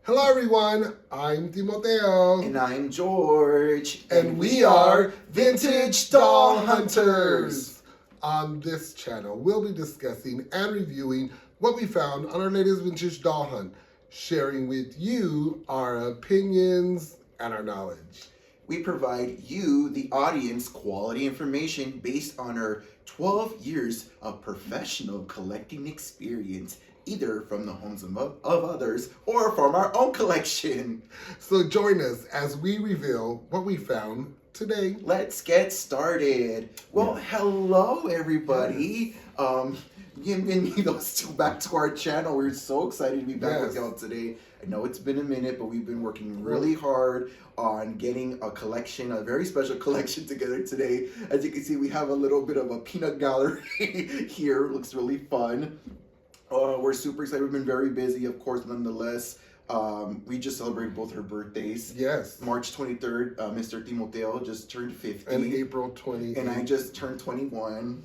Hello everyone, I'm Timoteo. And I'm George. And we are Vintage Doll Hunters. On this channel, we'll be discussing and reviewing what we found on our latest vintage doll hunt, sharing with you our opinions and our knowledge. We provide you, the audience, quality information based on our 12 years of professional collecting experience, either from the homes of others or from our own collection. So join us as we reveal what we found today. Let's get started. Well, hello everybody. Bienvenidos back to our channel. We're so excited to be back with y'all today. I know it's been a minute, but we've been working really hard on getting a collection, a very special collection together today. As you can see, we have a little bit of a peanut gallery here. It looks really fun. We're super excited. We've been very busy, of course, nonetheless. We just celebrated both her birthdays. Yes. March 23rd, Mr. Timoteo just turned 50. And April 20th. And I just turned 21.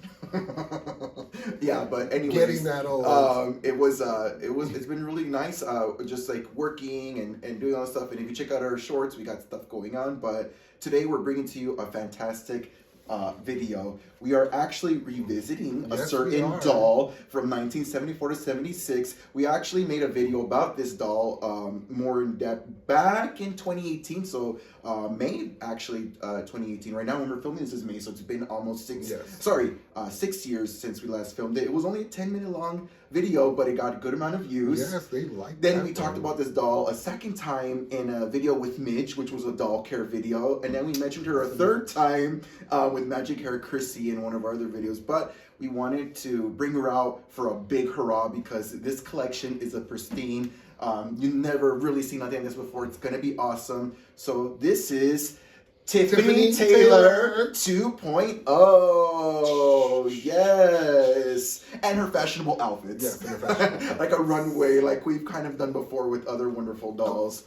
Yeah, but anyways. Getting that old. It's been really nice, just like working and doing all that stuff. And if you check out our shorts, we got stuff going on. But today we're bringing to you a fantastic video. We are actually revisiting a certain doll from 1974 to 76. We actually made a video about this doll more in depth back in 2018. So May actually 2018. Right now when we're filming this is May, so it's been almost 6 years since we last filmed it. It was only a 10-minute long video, but it got a good amount of views. Yes, they liked it. Then we talked about this doll a second time in a video with Midge, which was a doll care video. And then we mentioned her a third time with Magic Hair Chrissy in one of our other videos. But we wanted to bring her out for a big hurrah because this collection is a pristine. You've never really seen nothing like this before. It's going to be awesome. So this is Tiffany Taylor 2.0. Yes. And her fashionable outfits. Yes, her fashionable like a runway, like we've kind of done before with other wonderful dolls.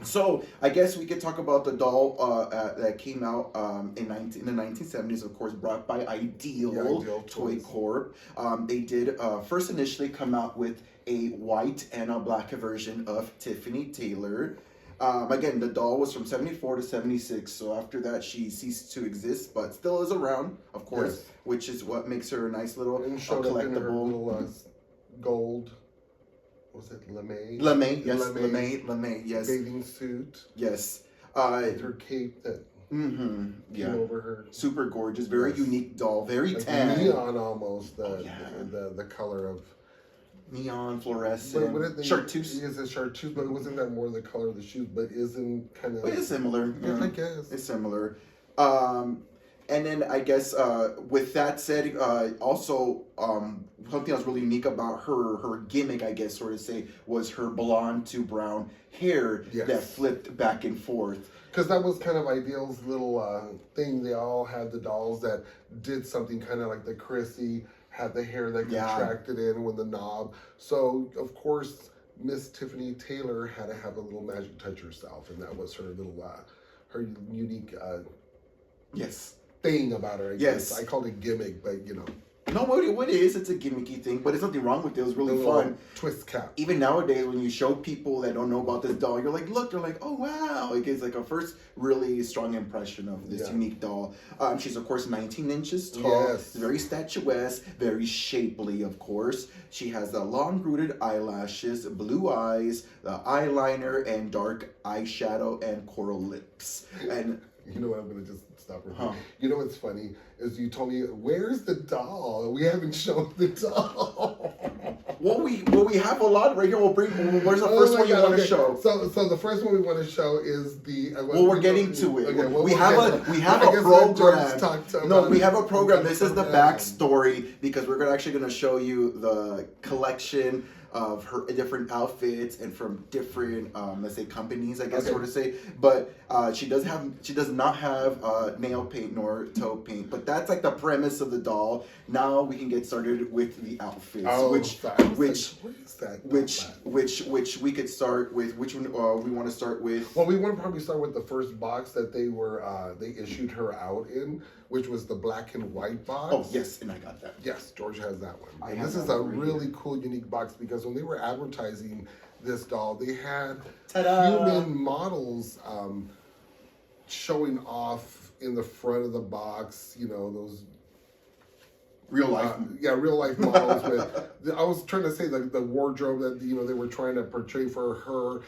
So I guess we could talk about the doll that came out in the 1970s, of course, brought by Ideal Toy Corp. They did first initially come out with a white and a black version of Tiffany Taylor. Again, the doll was from 74 to 76, so after that she ceased to exist, but still is around, of course, which is what makes her a nice little collectible. In her little gold, was it lame? Lame, yes, lame, yes. Bathing suit. Yes. With her cape that came over her. Super gorgeous, very unique doll, very like tan. Neon almost, the color of. Neon, fluorescent, chartreuse. Is it chartreuse? But wasn't that more the color of the shoes? But isn't kind of. But it's similar. Yeah, I guess it's similar. And then I guess with that said, also something that was really unique about her gimmick, I guess, sort of say, was her blonde to brown hair that flipped back and forth. Because that was kind of Ideal's little thing. They all had the dolls that did something kind of like the Chrissy. Had the hair that contracted in with the knob. So, of course, Miss Tiffany Taylor had to have a little magic touch herself, and that was her little, her unique thing about her, I guess. I called it gimmick, but, you know. No, what it is, it's a gimmicky thing, but there's nothing wrong with it. It was really fun. Twist cap. Even nowadays, when you show people that don't know about this doll, you're like, look, they're like, oh, wow. It gives like a first really strong impression of this unique doll. She's, of course, 19 inches tall, very statuesque, very shapely, of course. She has the long-rooted eyelashes, blue eyes, the eyeliner, and dark eyeshadow and coral lips. And you know what, I'm going to just stop her. You know what's funny is you told me, where's the doll? We haven't shown the doll. Well, we have a lot right here. Where's the first one you want to show? So the first one we want to show is the. We're getting to it. Okay, we have a program. No, we have a program. This is the backstory because we're actually going to show you the collection of her different outfits and from different let's say companies, I guess sort of say, but she does not have nail paint nor toe paint, but that's like the premise of the doll. Now we can get started with the outfits, which we could start with. Which one we want to start with? Well, we want to probably start with the first box that they issued her out in, which was the black and white box. Oh yes, and I got that. Yes, George has that one. And this is a really cool, unique box because when they were advertising this doll. They had Ta-da! human models showing off in the front of the box. You know, those Real life. real life models. I was trying to say the wardrobe that they were trying to portray for her,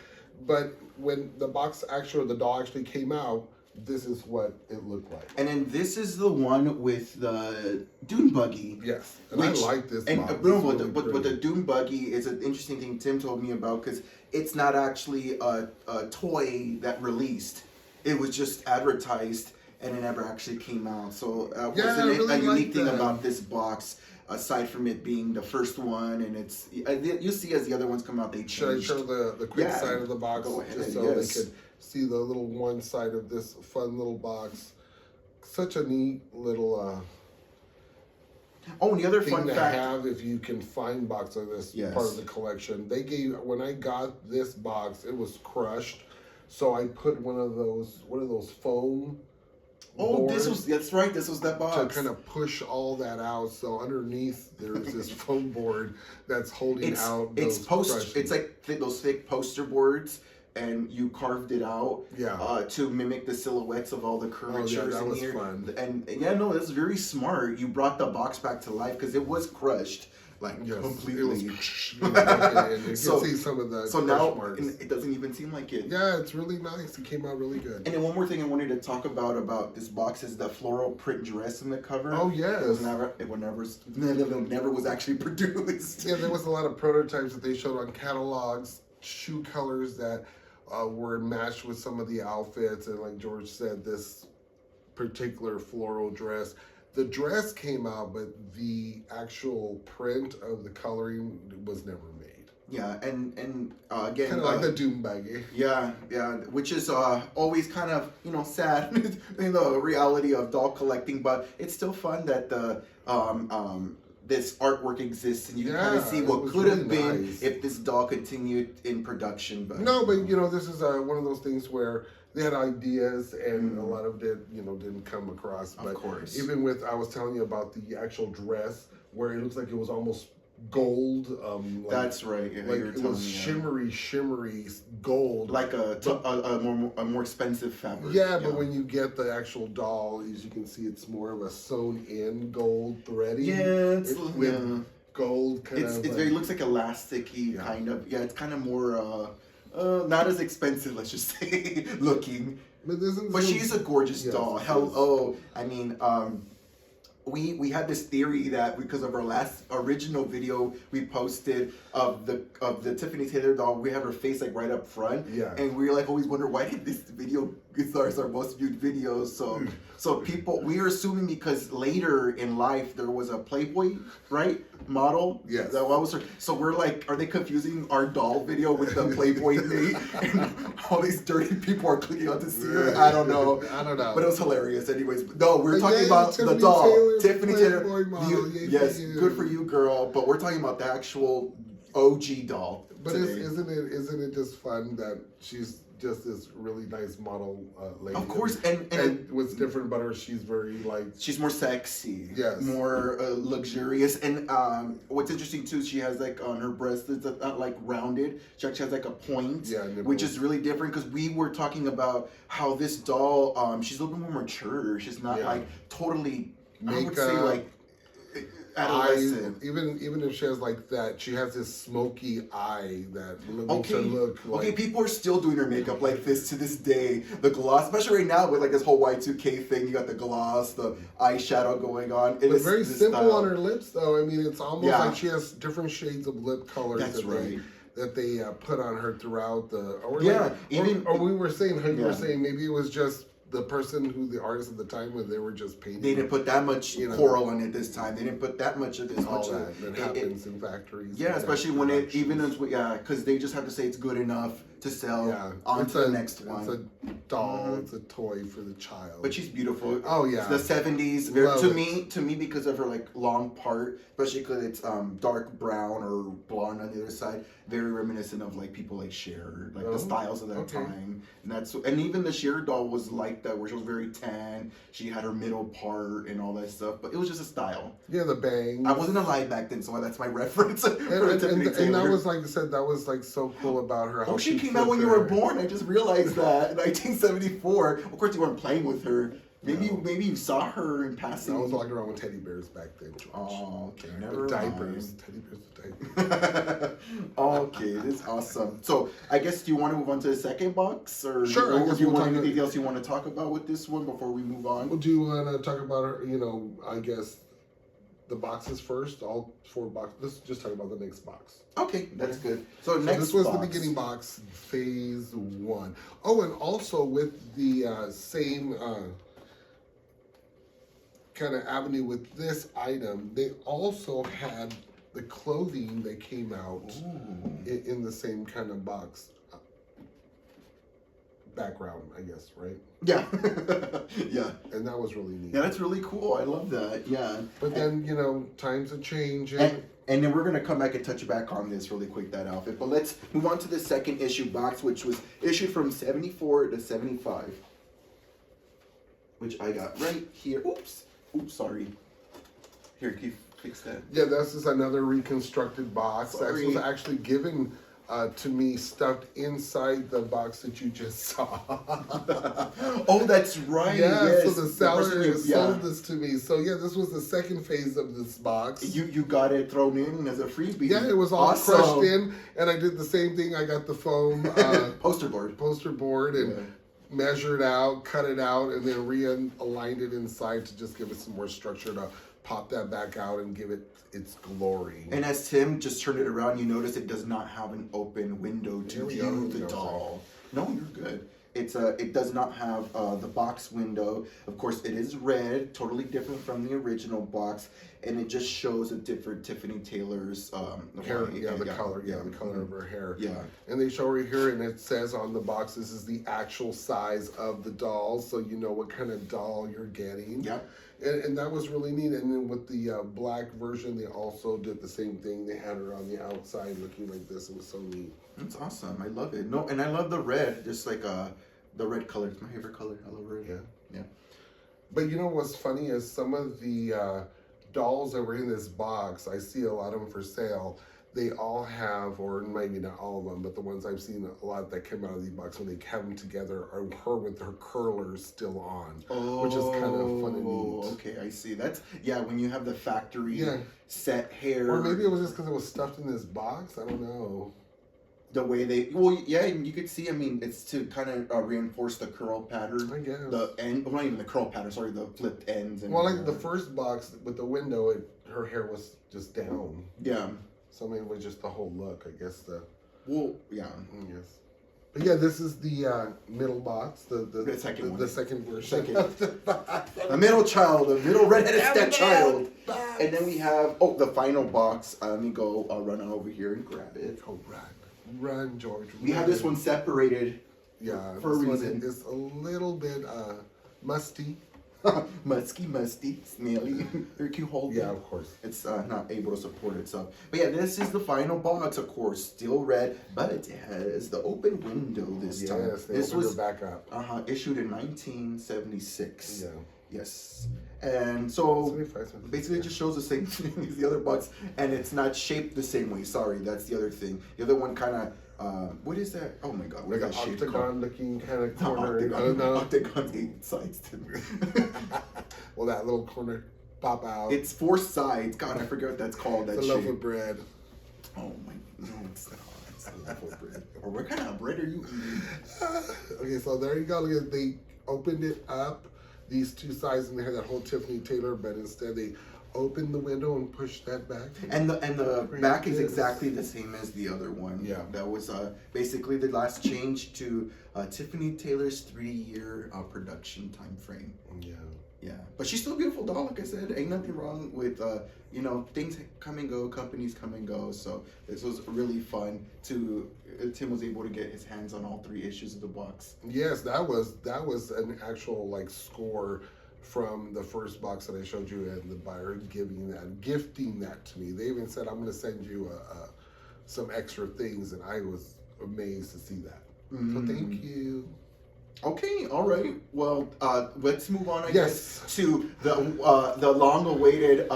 but when the doll actually came out, this is what it looked like. And then this is the one with the dune buggy. Yes, and I like this. And box. but the dune buggy is an interesting thing Tim told me about, because it's not actually a toy that released. It was just advertised, and it never actually came out. So wasn't it a unique thing about this box, aside from it being the first one? And it's you see as the other ones come out, they changed. Should I show the quick side of the box? Go ahead, just so they could see the little one side of this fun little box. Such a neat little and the other thing fun to fact, have if you can find box of this part of the collection. They gave, when I got this box, it was crushed, so I put one of those foam. that's right. This was that box. To kind of push all that out. So underneath there's this foam board that's holding out those crushed. It's like those thick poster boards, and you carved it out to mimic the silhouettes of all the curvatures that in was here. fun. And that's very smart. You brought the box back to life, because it was crushed. Completely. It was, and you can see some of the now marks. it doesn't even seem like it. Yeah, it's really nice. It came out really good. And then one more thing I wanted to talk about this box is the floral print dress in the cover. Oh yes, it never was actually produced. Yeah, there was a lot of prototypes that they showed on catalogs, shoe colors that were matched with some of the outfits, and like George said, this particular floral dress. The dress came out, but the actual print of the coloring was never made. Yeah, and again, kind of like the Doom baggie. Yeah, which is always kind of sad in the reality of doll collecting, but it's still fun that the this artwork exists, and you can kind of see what could have been if this doll continued in production. But this is one of those things where they had ideas, and a lot of it, didn't come across. But of course, even with, I was telling you about the actual dress, where it looks like it was almost gold. That's right. Yeah, like it was shimmery gold, like a more expensive fabric. Yeah, but when you get the actual doll, as you can see, it's more of a sewn-in gold threading. Yeah, with gold kind of. It looks like elasticy kind of. Yeah, it's kind of more. Not as expensive, let's just say, looking. But she's a gorgeous doll. Hello. I mean, we had this theory that because of our last original video we posted of the Tiffany Taylor doll, we have her face like right up front. Yeah. And we like always wonder, why did this video is our most viewed video? So people, we are assuming because later in life there was a Playboy, right, model. Yes. That was her. So we're like, are they confusing our doll video with the Playboy thing? And all these dirty people are clicking on to see her. I don't know. But it was hilarious. Anyways, no, we're talking about the doll, Tiffany Taylor. Yes, good for you, girl. But we're talking about the actual OG doll. But isn't it just fun that she's just this really nice model lady? Of course, and what's different about her, she's very she's more sexy, yes, more luxurious. And what's interesting too, she has like on her breast, it's not like rounded. She actually has like a point, which is really different, because we were talking about how this doll, she's a little bit more mature. She's not like totally makeup. I would say like adolescent. Even if she has like that, she has this smoky eye that makes her look like... Okay, people are still doing her makeup like this to this day. The gloss, especially right now with like this whole Y2K thing, you got the gloss, the eyeshadow going on. It is very simple on her lips though. I mean, it's almost like she has different shades of lip colors. That's right. That they put on her throughout the... Or we were saying, you were saying maybe it was just the person who the artist at the time when they were just painting. They didn't put that much coral on it this time. They didn't put that much of this. All that happens in factories. Yeah, especially when because they just have to say it's good enough to sell on to the next one. It's a doll. It's a toy for the child. But she's beautiful. Oh yeah. It's the 70s. To me, because of her like long part, especially because it's dark brown or blonde on the other side, very reminiscent of like people like Cher, like the styles of that time. And even the Cher doll was like that, where she was very tan. She had her middle part and all that stuff, but it was just a style. Yeah, the bangs. I wasn't alive back then, so that's my reference. And that was, like I said, that was like so cool about her. How she came out when you were born. I just realized that in 1974. Of course, you weren't playing with her. Maybe you saw her in passing. I was walking around with teddy bears back then, George. Oh, okay. Never diapers. Teddy bears with diapers. Okay, that's awesome. So, I guess, do you want to move on to the second box? Or sure. Or do you want anything else you want to talk about with this one before we move on? Well, do you want to talk about, I guess, the boxes first? All 4 boxes. Let's just talk about the next box. Okay, that's good. So next this was box. the beginning box, phase 1. Oh, and also with the same kind of avenue with this item, they also had the clothing that came out in the same kind of box background, I guess, right? Yeah. Yeah. And that was really neat. Yeah, that's really cool. I love that. Yeah. But then, times are changing. And then we're going to come back and touch back on this really quick, that outfit. But let's move on to the second issue box, which was issued from 74 to 75. Which I got right here. Oops, sorry. Here, can you fix that? Yeah, this is another reconstructed box. Sorry. That was actually given to me stuffed inside the box that you just saw. Oh, that's right. Yeah, yes. so the seller sold this to me. So yeah, this was the second phase of this box. You got it thrown in as a freebie. Yeah, it was all crushed in, and I did the same thing. I got the foam poster board and measured out, cut it out, and then realigned it inside to just give it some more structure to pop that back out and give it its glory. And as Tim just turned it around, you notice it does not have an open window to view the doll. No, you're good. It does not have the box window. Of course, it is red, totally different from the original box, and it just shows a different Tiffany Taylor's hair. The color of her hair. Yeah. And they show her here, and it says on the box, this is the actual size of the doll, so you know what kind of doll you're getting. Yeah. And that was really neat. And then with the black version, they also did the same thing. They had her on the outside looking like this. It was so neat. That's awesome. I love it. No, and I love the red, just like the red color. It's my favorite color. I love red. Yeah. But you know what's funny is some of the dolls that were in this box, I see a lot of them for sale. They all have, or maybe not all of them, but the ones I've seen a lot that came out of these boxes, when they have them together, are her with her curlers still on, which is kind of fun and neat. Okay, I see. That's, when you have the factory set hair. Or maybe it was just because it was stuffed in this box. I don't know. The way they, and you could see, I mean, it's to kind of reinforce the curl pattern. I guess. Not even the curl pattern, sorry, the flipped ends. And, like the first box with the window, her hair was just down. Yeah. So I mean, it was just the whole look, I guess. Yeah. Yes. But yeah, this is the middle box, the second one. The second version. The middle child, the middle redheaded stepchild. And then we have, the final box. Let me go run on over here and grab it. Oh, run, George. We have this one separated. Yeah. For a reason. It's a little bit musty. musty, smelly. Very cute hold. Yeah, of course. It's not able to support itself. But yeah, this is the final box, of course. Still red, but it has the open window this time. Yes, this was back up. Issued in 1976. Yeah. Yes. And so 75, basically it just shows the same thing as the other box, and it's not shaped the same way. Sorry, that's the other thing. The other one kind of what is that? Oh my God! Like an octagon-looking kind of corner. Octagon 8 sides. Well, that little corner pop out. It's 4 sides. God, I forget what that's called. It's a loaf of bread. Oh my! No, it's not. It's a loaf of bread. Or what kind of bread are you eating? Okay, so there you go. Look at, they opened it up, these 2 sides, and they had that whole Tiffany Taylor, but instead they open the window and push that back. And the back is exactly the same as the other one. Yeah. That was basically the last change to Tiffany Taylor's 3-year production time frame. Yeah. Yeah, but she's still a beautiful doll. Like I said, ain't nothing wrong with you know, things come and go, companies come and go. So this was really fun to Tim was able to get his hands on all 3 issues of the box. Yes, that was an actual like score from the first box that I showed you, and the buyer gifting that to me. They even said, I'm going to send you some extra things, and I was amazed to see that. So thank you. Okay, all right. Well, let's move on, I guess, to the long-awaited,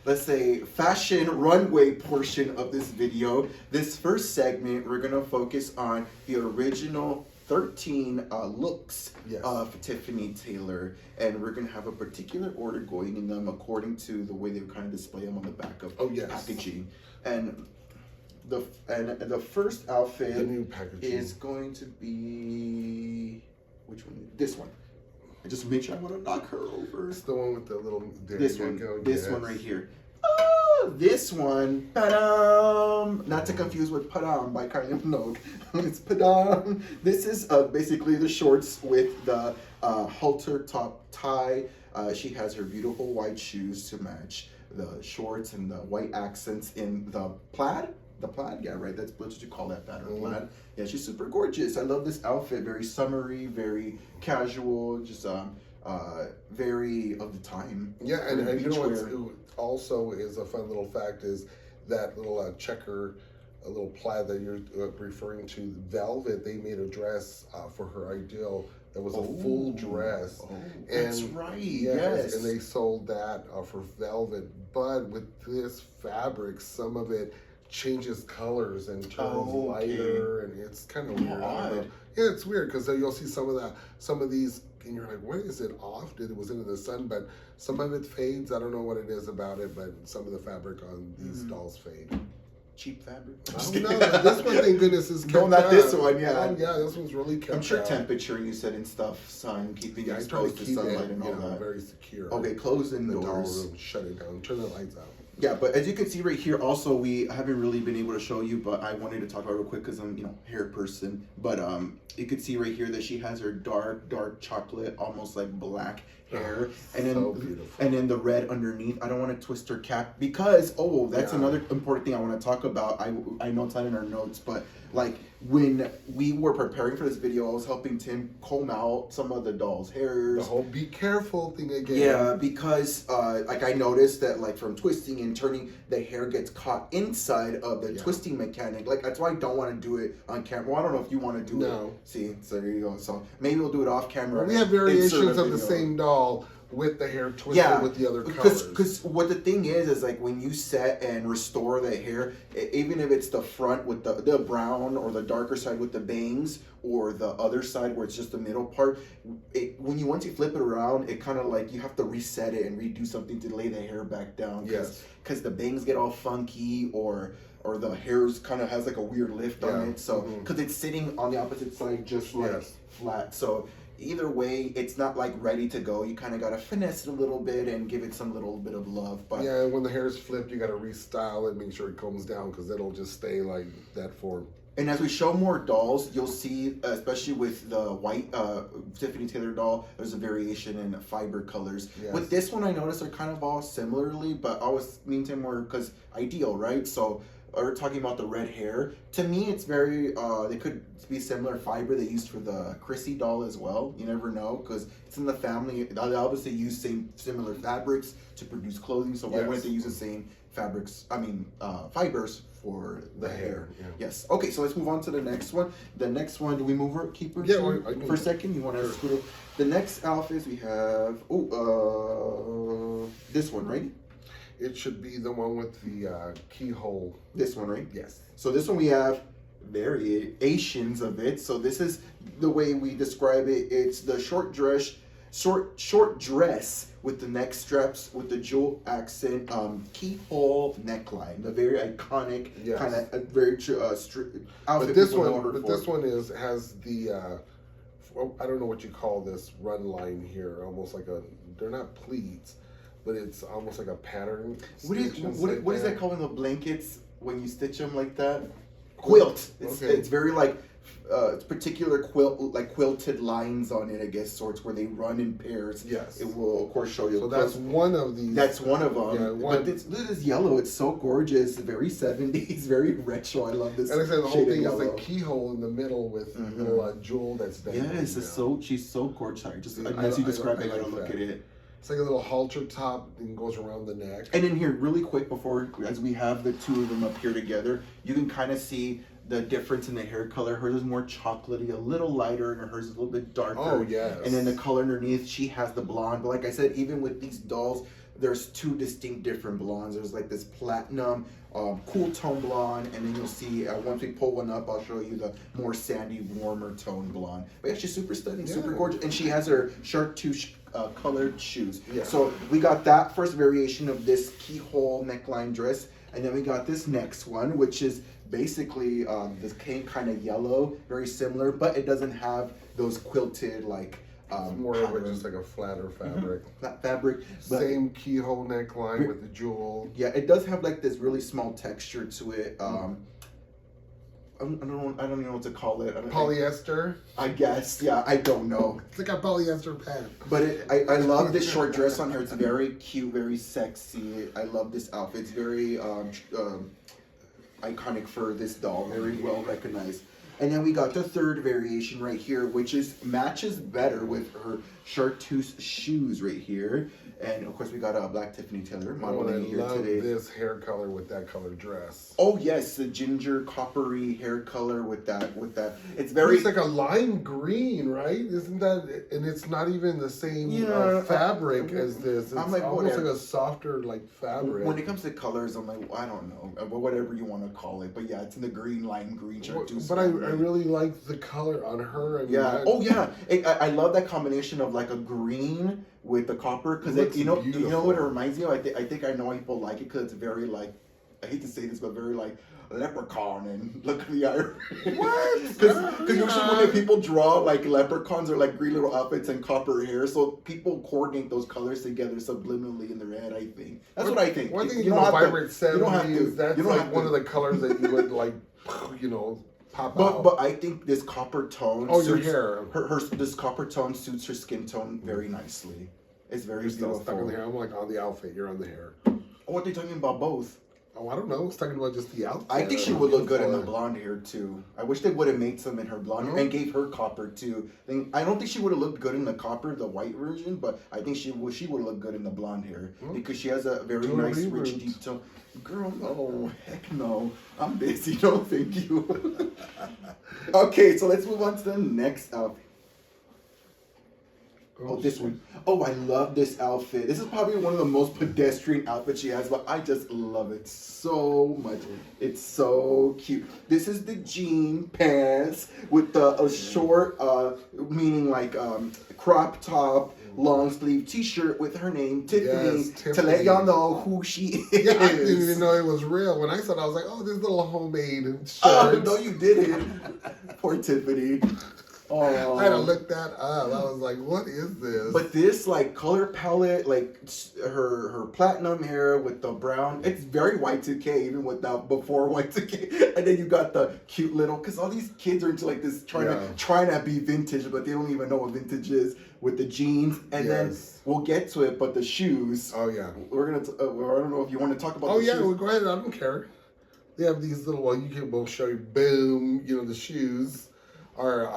let's say, fashion runway portion of this video. This first segment, we're gonna focus on the original 13 looks of Tiffany Taylor, and we're gonna have a particular order going in them according to the way they kind of display them on the back of packaging. And the first outfit, the new packaging, is going to be, which one? This one. I just make sure I want to knock her over. It's the one with the little. This one right here. Oh, this one. Padam. Not to confuse with Padam by Kylie Minogue. It's Padam. This is basically the shorts with the halter top tie. She has her beautiful white shoes to match the shorts and the white accents in the plaid. The plaid, yeah, right. That's what you call that pattern, plaid. Yeah, she's super gorgeous. I love this outfit. Very summery, very casual, just very of the time. Yeah, and you know what also is a fun little fact is that little checker, a little plaid that you're referring to, velvet. They made a dress for her Ideal that was a full dress. Oh, that's right. Yes, and they sold that for velvet. But with this fabric, some of it changes colors and turns lighter, and it's kind of weird. Odd. Yeah, it's weird because you'll see some of these, and you're like, "What is it off? It was in the sun?" But some of it fades. I don't know what it is about it, but some of the fabric on these dolls fade. Cheap fabric. Oh no, this one, thank goodness, is no, not this one. Yeah, oh yeah, this one's really kept. I'm sure temperature you said and stuff, sun, keeping it exposed to sunlight and all that. Very secure. Okay, close the doors. doors. Room, shut it down. Turn the lights out. Yeah, but as you can see right here, also we haven't really been able to show you, but I wanted to talk about it real quick because I'm, hair person. But you could see right here that she has her dark chocolate, almost like black hair, and then so beautiful. And then the red underneath. I don't want to twist her cap because that's another important thing I want to talk about. I know it's not in our notes, but like when we were preparing for this video, I was helping Tim comb out some of the doll's hairs. The whole be careful thing again. Yeah, because like I noticed that like from twisting and turning, the hair gets caught inside of the twisting mechanic. Like that's why I don't want to do it on camera. Well, I don't know if you want to do it. See, so there you go. So maybe we'll do it off camera. Well, we have variations of the same doll with the hair twisted with the other colors. Because what the thing is like when you set and restore the hair, even if it's the front with the brown or the darker side with the bangs, or the other side where it's just the middle part, once you flip it around, it kind of like you have to reset it and redo something to lay the hair back down. Because the bangs get all funky, or the hairs kind of has like a weird lift on it. So because it's sitting on the opposite side just like flat. So either way, it's not like ready to go. You kind of got to finesse it a little bit and give it some little bit of love. But yeah, when the hair is flipped, you got to restyle it, make sure it comes down because it'll just stay like that form. And as we show more dolls, you'll see, especially with the white Tiffany Taylor doll, there's a variation in fiber colors. With this one, I noticed they're kind of all similarly, but I was meaning to more because Ideal, right? So we're talking about the red hair. To me, it's very, they could be similar fiber they used for the Chrissy doll as well. You never know because it's in the family. They obviously use similar fabrics to produce clothing, so why wouldn't they use the same fabrics, fibers for the hair? Yes. Okay, so let's move on to the next one. The next one, do we move her, keep her? Yeah, for a second. You want to scoot up? The next outfits we have, this one, right? It should be the one with the keyhole. This one, right? Yes. So this one we have variations of it. So this is the way we describe it. It's the short dress with the neck straps with the jewel accent keyhole neckline. The very iconic kind of very outfit. But this one has the I don't know what you call this run line here. Almost like they're not pleats, but it's almost like a pattern. What is that called in the blankets when you stitch them like that? Quilt. It's very like particular quilted lines on it, I guess, sorts where they run in pairs. Yes. It will, of course, show you. So that's one of these. That's one of them. Yeah, But this yellow, it's so gorgeous, very 70s, very retro. I love this. And like I said, the whole thing yellow. is a keyhole in the middle with a little jewel that's dangling. Yes, it's she's so gorgeous. As you describe it, I gotta look at it. It's like a little halter top and goes around the neck. And in here, really quick, before, as we have the two of them up here together, you can kind of see the difference in the hair color. Hers is more chocolatey, a little lighter, and hers is a little bit darker. Oh, yes. And then the color underneath, she has the blonde. But like I said, even with these dolls, there's two distinct different blondes. There's like this platinum, cool tone blonde, and then you'll see, once we pull one up, I'll show you the more sandy, warmer tone blonde. But yeah, she's super stunning, super gorgeous. And she has her chartreuse colored shoes. Yeah. So we got that first variation of this keyhole neckline dress. And then we got this next one, which is basically this kind of yellow, very similar, but it doesn't have those quilted like more of it just like a flatter fabric. Flat fabric. But same keyhole neckline with the jewel. Yeah, it does have like this really small texture to it. I don't even know what to call it. Polyester? I guess, yeah, I don't know. It's like a polyester pant. But I love this short dress on her. It's very cute, very sexy. I love this outfit. It's very iconic for this doll, very well recognized. And then we got the third variation right here, which matches better with her chartreuse shoes right here. And of course, we got a black Tiffany Taylor modeling here today. I love this hair color with that color dress. Oh yes, the ginger coppery hair color with that. It's very. It's like a lime green, right? Isn't that? And it's not even the same fabric as this. It's like, almost like a softer like fabric. When it comes to colors, I'm like, I don't know, but whatever you want to call it. But yeah, it's in the green, lime green chartreuse. But I really like the color on her. I mean, I love that combination of like a green with the copper, because you know what it reminds me of. I think I know why people like it, because it's very like, I hate to say this, but very like leprechaun and look at the eye. What? Because usually when people draw like leprechauns or like green little outfits and copper hair, so people coordinate those colors together subliminally in their head. I think that's what I think. One thing you don't have vibrant to. You don't have to. That's like one of the colors that you would like, pop out. But I think this copper tone. Oh, your hair. This copper tone suits her skin tone very nicely. It's very beautiful. Still stuck in the hair. I'm like on the outfit. You're on the hair. Oh, what are they talking about? Both. Oh, I don't know. I was talking about just the outfit. I think she would look good in the blonde hair too. I wish they would have made some in her blonde hair and gave her copper too. I don't think she would have looked good in the copper, the white version, but I think she would look good in the blonde hair because she has a very nice, rich, deep tone. Girl, no, heck no. I'm busy. No, thank you. Okay, so let's move on to the next outfit. Oh, this one. Oh, I love this outfit. This is probably one of the most pedestrian outfits she has, but I just love it so much. It's so cute. This is the jean pants with the short, meaning like crop top, long sleeve t-shirt with her name, Tiffany, to let y'all know who she is. Yeah, I didn't even know it was real. When I saw it, I was like, oh, this little homemade shirt. Oh, no, you didn't. Poor Tiffany. Oh, I had to look that up. I was like, what is this? But this like color palette, like her platinum hair with the brown, it's very Y2K even without before Y2K. And then you got the cute little, because all these kids are into like this trying to be vintage, but they don't even know what vintage is, with the jeans. And then we'll get to it, but the shoes. Oh yeah. We're gonna. I don't know if you want to talk about. Oh the shoes. Well, go ahead. I don't care. They have these little. Well, you can both show you. Boom. The shoes are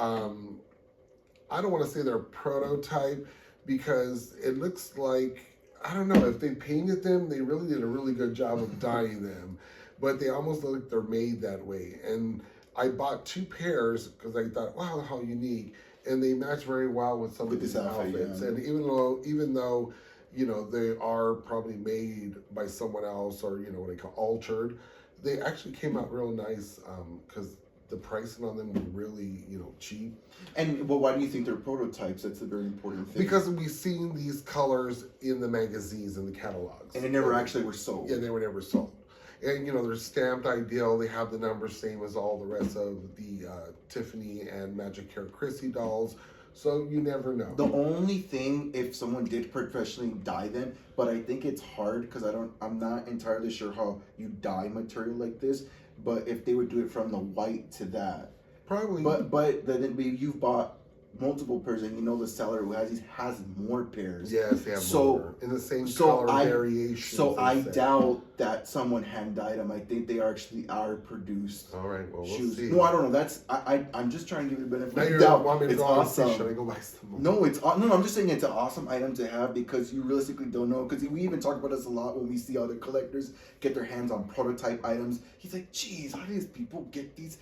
I don't want to say they're prototype, because it looks like, I don't know, if they painted them, they really did a really good job of dyeing them, but they almost look like they're made that way. And I bought 2 pairs because I thought, wow, how unique, and they match very well with some of these outfits. And even though they are probably made by someone else, or what they call altered, they actually came out real nice, because the pricing on them was really, cheap. And why do you think they're prototypes? That's a very important thing. Because we've seen these colors in the magazines and the catalogs. And they never actually were sold. Yeah, they were never sold. And, they're stamped Ideal. They have the numbers same as all the rest of the Tiffany and Magic Hair Chrissy dolls. So you never know. The only thing, if someone did professionally dye them, but I think it's hard because I'm not entirely sure how you dye material like this. But if they would do it from the white to that, Probably. But then you've bought multiple pairs, and you know the seller who has these has more pairs. Yes, they have more in the same color variation. So I doubt that someone hand dyed them. I think they actually are produced. All right, well, we'll shoes. see. No, I don't know. That's I'm just trying to give you the benefit. Now of you're doubt. want me to It's go on awesome. Should I go buy some? No, no. I'm just saying it's an awesome item to have because you realistically don't know. Because we even talk about this a lot when we see other collectors get their hands on prototype items. He's like, geez, how do these people get these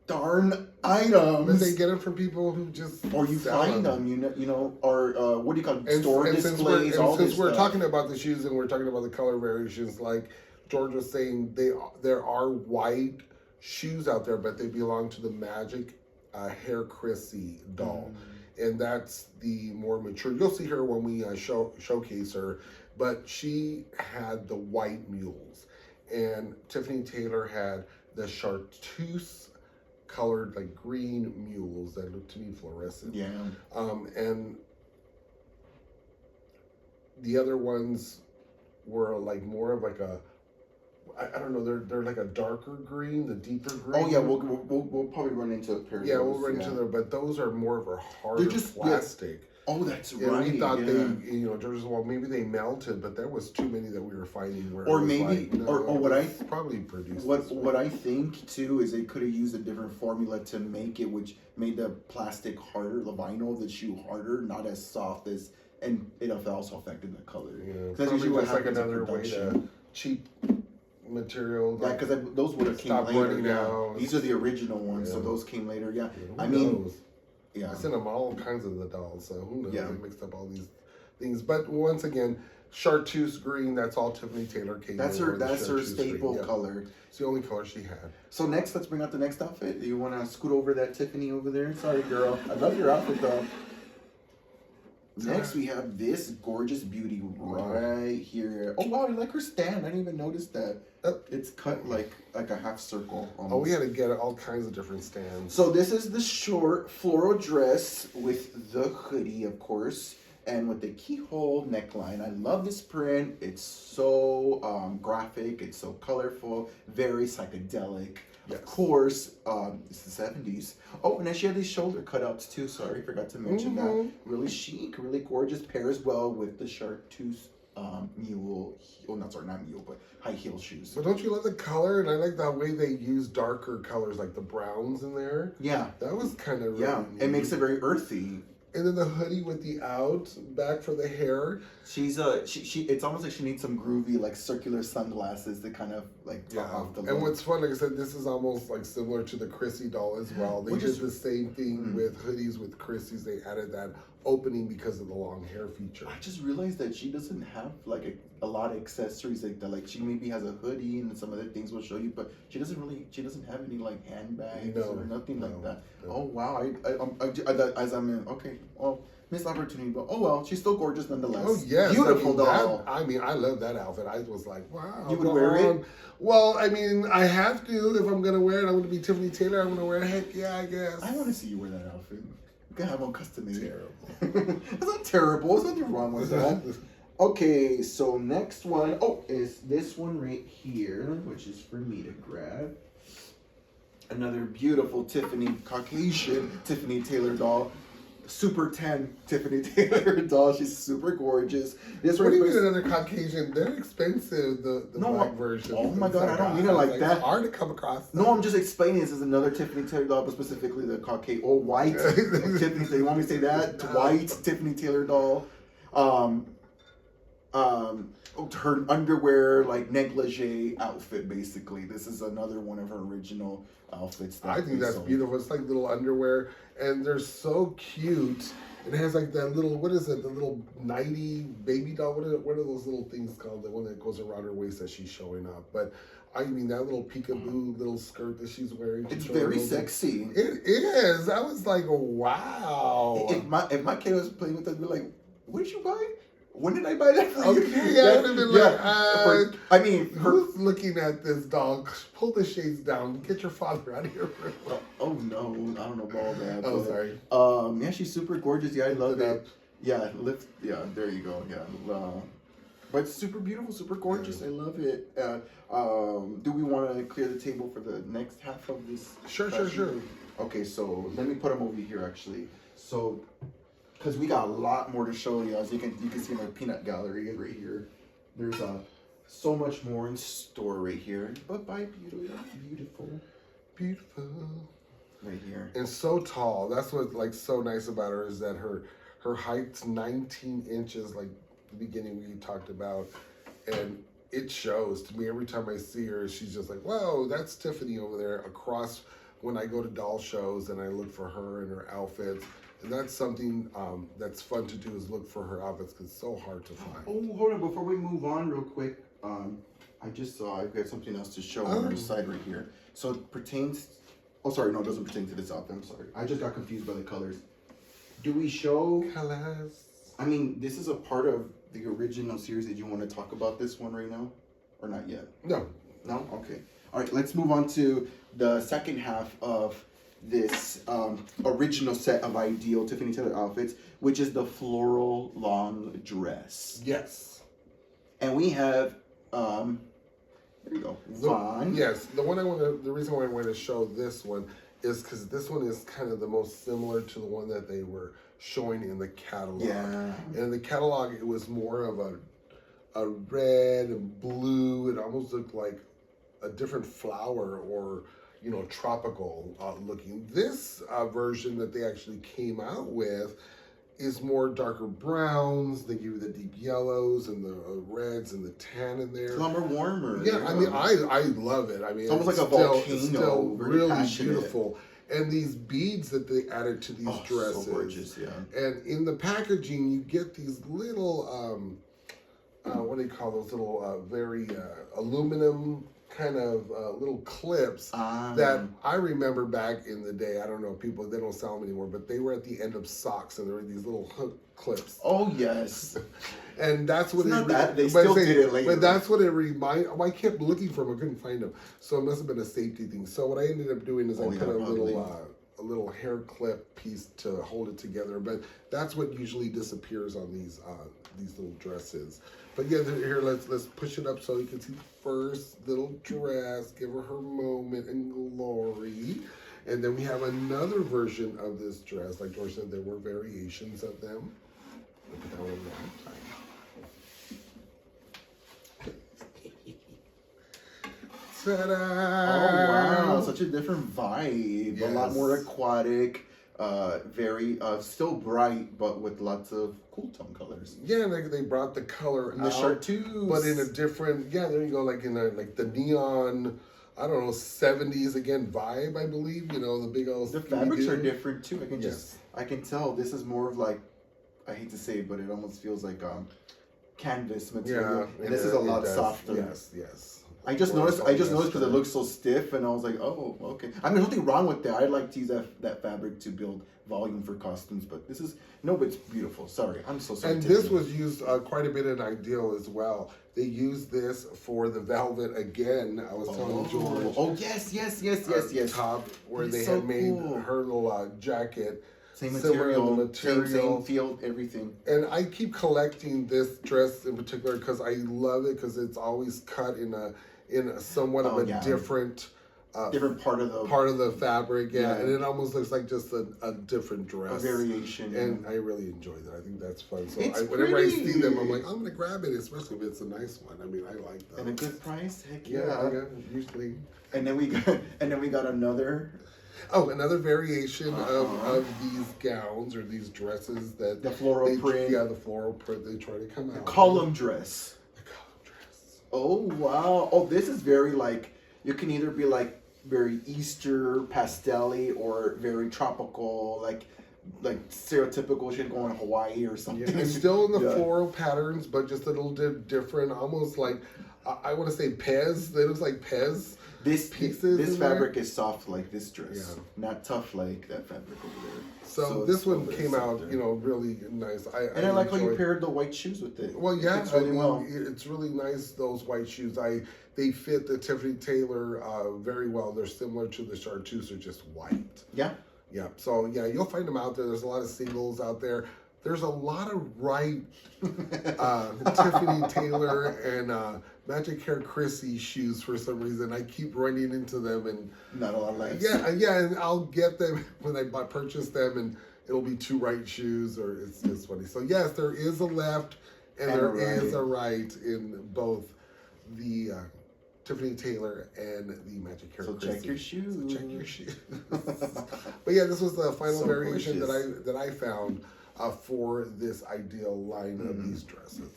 darn items? But they get them from people who just or you find them, you know, or what do you call it? Store displays. Since we're talking about the shoes and we're talking about the color variations, like George was saying, there are white shoes out there, but they belong to the Magic Hair Chrissy doll, and that's the more mature. You'll see her when we showcase her, but she had the white mules, and Tiffany Taylor had the chartreuse colored like green mules that look to me fluorescent. Yeah. And the other ones were like more of like a, I don't know, they're like a darker green, the deeper green. Oh yeah, we'll probably run into a pair. Yeah, we'll run into them, but those are more of a harder plastic. Oh, that's and right. we thought they, you know, George was, well, maybe they melted, but there was too many that we were finding where. Or it was maybe, like, no, or what I probably produced. What I think too is they could have used a different formula to make it, which made the plastic harder, the vinyl, the shoe harder, not as soft as, and it also affected the color. Yeah, that's usually what like happens another way to cheap material. Yeah, because those would have came later. Yeah. These are the original ones, so those came later. Yeah, I mean. Yeah. I sent them all kinds of the dolls, so who knows? Yeah. They mixed up all these things. But once again, chartreuse green, that's all Tiffany Taylor came That's her staple green. color. It's the only color she had. So next, let's bring out the next outfit. Do you want to scoot over that Tiffany over there? Sorry, girl. I love your outfit, though. Next, we have this gorgeous beauty right here. Oh, wow, I like her stand. I didn't even notice that. It's cut like a half circle. Almost. Oh, we had to get all kinds of different stands. So this is the short floral dress with the hoodie, of course, and with the keyhole neckline. I love this print. It's so graphic. It's so colorful. Very psychedelic. Yes. Of course, it's the 70s. Oh, and then she had these shoulder cutouts too. Sorry, forgot to mention that. Really chic, really gorgeous. Pairs well with the chartreuse mule. Oh, not mule, but high heel shoes. But don't you love the color? And I like the way they use darker colors, like the browns in there. Yeah, that was kind of really neat. It makes it very earthy. And then the hoodie with the back for the hair. She's she it's almost like she needs some groovy like circular sunglasses to kind of like top off the look. And what's fun, like I said, this is almost like similar to the Chrissy doll as well. They did the same thing with hoodies with Chrissy's. They added that opening because of the long hair feature. I just realized that she doesn't have like a lot of accessories like that. Like she maybe has a hoodie and some other things we'll show you, but she doesn't have any like handbags or nothing like that. No. Oh wow! As I'm in, okay, well, missed opportunity, but oh well, she's still gorgeous nonetheless. Oh yes, beautiful doll. I love that outfit. I was like, wow. You would wear it? Well, I mean, I have to if I'm gonna wear it. I'm gonna be Tiffany Taylor. I'm gonna wear it. Heck yeah, I guess. I want to see you wear that outfit. You can have one custom made. Terrible. It's not terrible. There's nothing wrong with that. Okay, so next one, is this one right here, which is for me to grab. Another beautiful Caucasian Tiffany Taylor doll. Super 10 Tiffany Taylor doll. She's super gorgeous. This what do you mean another Caucasian? They're expensive, the black version. Oh my god, I don't mean it like that. It's hard to come across. No, I'm just explaining this is another Tiffany Taylor doll, but specifically the Caucasian, or white Tiffany Taylor. You want me to say that? White Tiffany Taylor doll. Her underwear, like negligee outfit, basically. This is another one of her original outfits. I think that's beautiful. It's like little underwear, and they're so cute. It has like that little, what is it? The little nighty baby doll. What are those little things called? The one that goes around her waist that she's showing up. But I mean, that little peekaboo little skirt that she's wearing. It's very sexy. It is. I was like, wow. If my kid was playing with that, I'd be like, what did you buy? When did I buy that for you? Okay, I would have been like, I mean, who's looking at this dog? Pull the shades down. Get your father out of here. Oh no, I don't know about all that. Oh, sorry. Yeah, she's super gorgeous. Yeah, I love it. Yeah, there you go. Yeah. But super beautiful, super gorgeous. I love it. Do we want to clear the table for the next half of this? Sure. Okay, so let me put them over here actually. So, because we got a lot more to show you, as you can see in our peanut gallery right here. There's so much more in store right here. But by beautiful, right here. And so tall. That's what's like so nice about her is that her height's 19 inches, like the beginning we talked about, and it shows to me every time I see her. She's just like, whoa, that's Tiffany over there across. When I go to doll shows and I look for her and her outfits, and that's something that's fun to do is look for her outfits because it's so hard to find. Oh, hold on, before we move on real quick, I just saw I've got something else to show on our side right here. So it pertains, oh sorry, no, it doesn't pertain to this outfit, I'm sorry. I just got confused by the colors. Do we show Colors? I mean, this is a part of the original series. Did you want to talk about this one right now? Or not yet? No. No? Okay. All right, let's move on to the second half of this original set of Ideal Tiffany Taylor outfits, which is the floral long dress. Yes. And we have, there you go, Vaughn. Yes, the reason why I want to show this one is because this one is kind of the most similar to the one that they were showing in the catalog. Yeah. And in the catalog, it was more of a red and blue. It almost looked like a different flower or, you know, tropical looking. This version that they actually came out with is more darker browns. They give you the deep yellows and the reds and the tan in there. It's a lot more warmer. Yeah, I mean, I love it. I mean, it's almost like a still, volcano. it's still really passionate. beautiful. And these beads that they added to these dresses. So gorgeous, yeah. And in the packaging, you get these little, what do you call those little, very aluminum kind of little clips that I remember back in the day. I don't know, people, they don't sell them anymore, but they were at the end of socks and there were these little hook clips. Oh, yes. And that's what they still did it later. But that's what it reminded. I kept looking for them. I couldn't find them. So it must have been a safety thing. So what I ended up doing is I put a little hair clip piece to hold it together. But that's what usually disappears on these little dresses. But yeah, here let's push it up so you can see the first little dress. Give her moment and glory. And then we have another version of this dress. Like George said, there were variations of them. Look at that one more time. Ta-da! Oh wow, such a different vibe. Yes. A lot more aquatic, very still bright, but with lots of cool tone colors. Yeah, they brought the color and the chartreuse, but in a different. Yeah, there you go. Like in the neon. I don't know, 70s again vibe. I believe the big old. The fabrics are different too. I can tell this is more of like, I hate to say it, but it almost feels like canvas material. Yeah, and this is a lot softer. Yes. I just noticed because it looks so stiff, and I was like, oh, okay. I mean, there's nothing wrong with that. I'd like to use that fabric to build volume for costumes, but this is but it's beautiful. Sorry, I'm so sorry. And this was used quite a bit in Ideal as well. They used this for the velvet again. I was telling George. Oh yes. Top where they had made her little jacket. Same material, same field, everything. And I keep collecting this dress in particular because I love it because it's always cut in a somewhat of a different part of the fabric, and it almost looks like just a different dress, a variation, and I really enjoy that. I think that's fun. So whenever I see them, I'm like, I'm gonna grab it, especially if it's a nice one. I mean, I like them. And a good price, heck yeah, usually. And then we got another. Oh, another variation of these gowns or these dresses that the floral print. Yeah, the floral print. They try to come out. The column dress. The column dress. Oh wow! Oh, this is very like you can either be like very Easter pastel-y or very tropical, like stereotypical shit going to Hawaii or something. Yeah, it's still in the floral patterns, but just a little different, almost like I want to say Pez. They look like Pez. This fabric is soft like this dress, not tough like that fabric over there. So this one came out, really nice. I like how you paired the white shoes with it. Well, yeah, well. It's really nice. Those white shoes, they fit the Tiffany Taylor very well. They're similar to the chartreuse, they're just white. Yeah. Yeah. So yeah, you'll find them out there. There's a lot of singles out there. there's a lot of right Tiffany Taylor and Magic Hair Chrissy shoes for some reason. I keep running into them, and not a lot of lights. Yeah, and I'll get them when I purchase them, and it'll be two right shoes, or it's funny. So yes, there is a left and there is a right in both the Tiffany Taylor and the Magic Hair Chrissy. Check your shoes. So check your shoes. But yeah, this was the final variation that I found for this Ideal line of these dresses.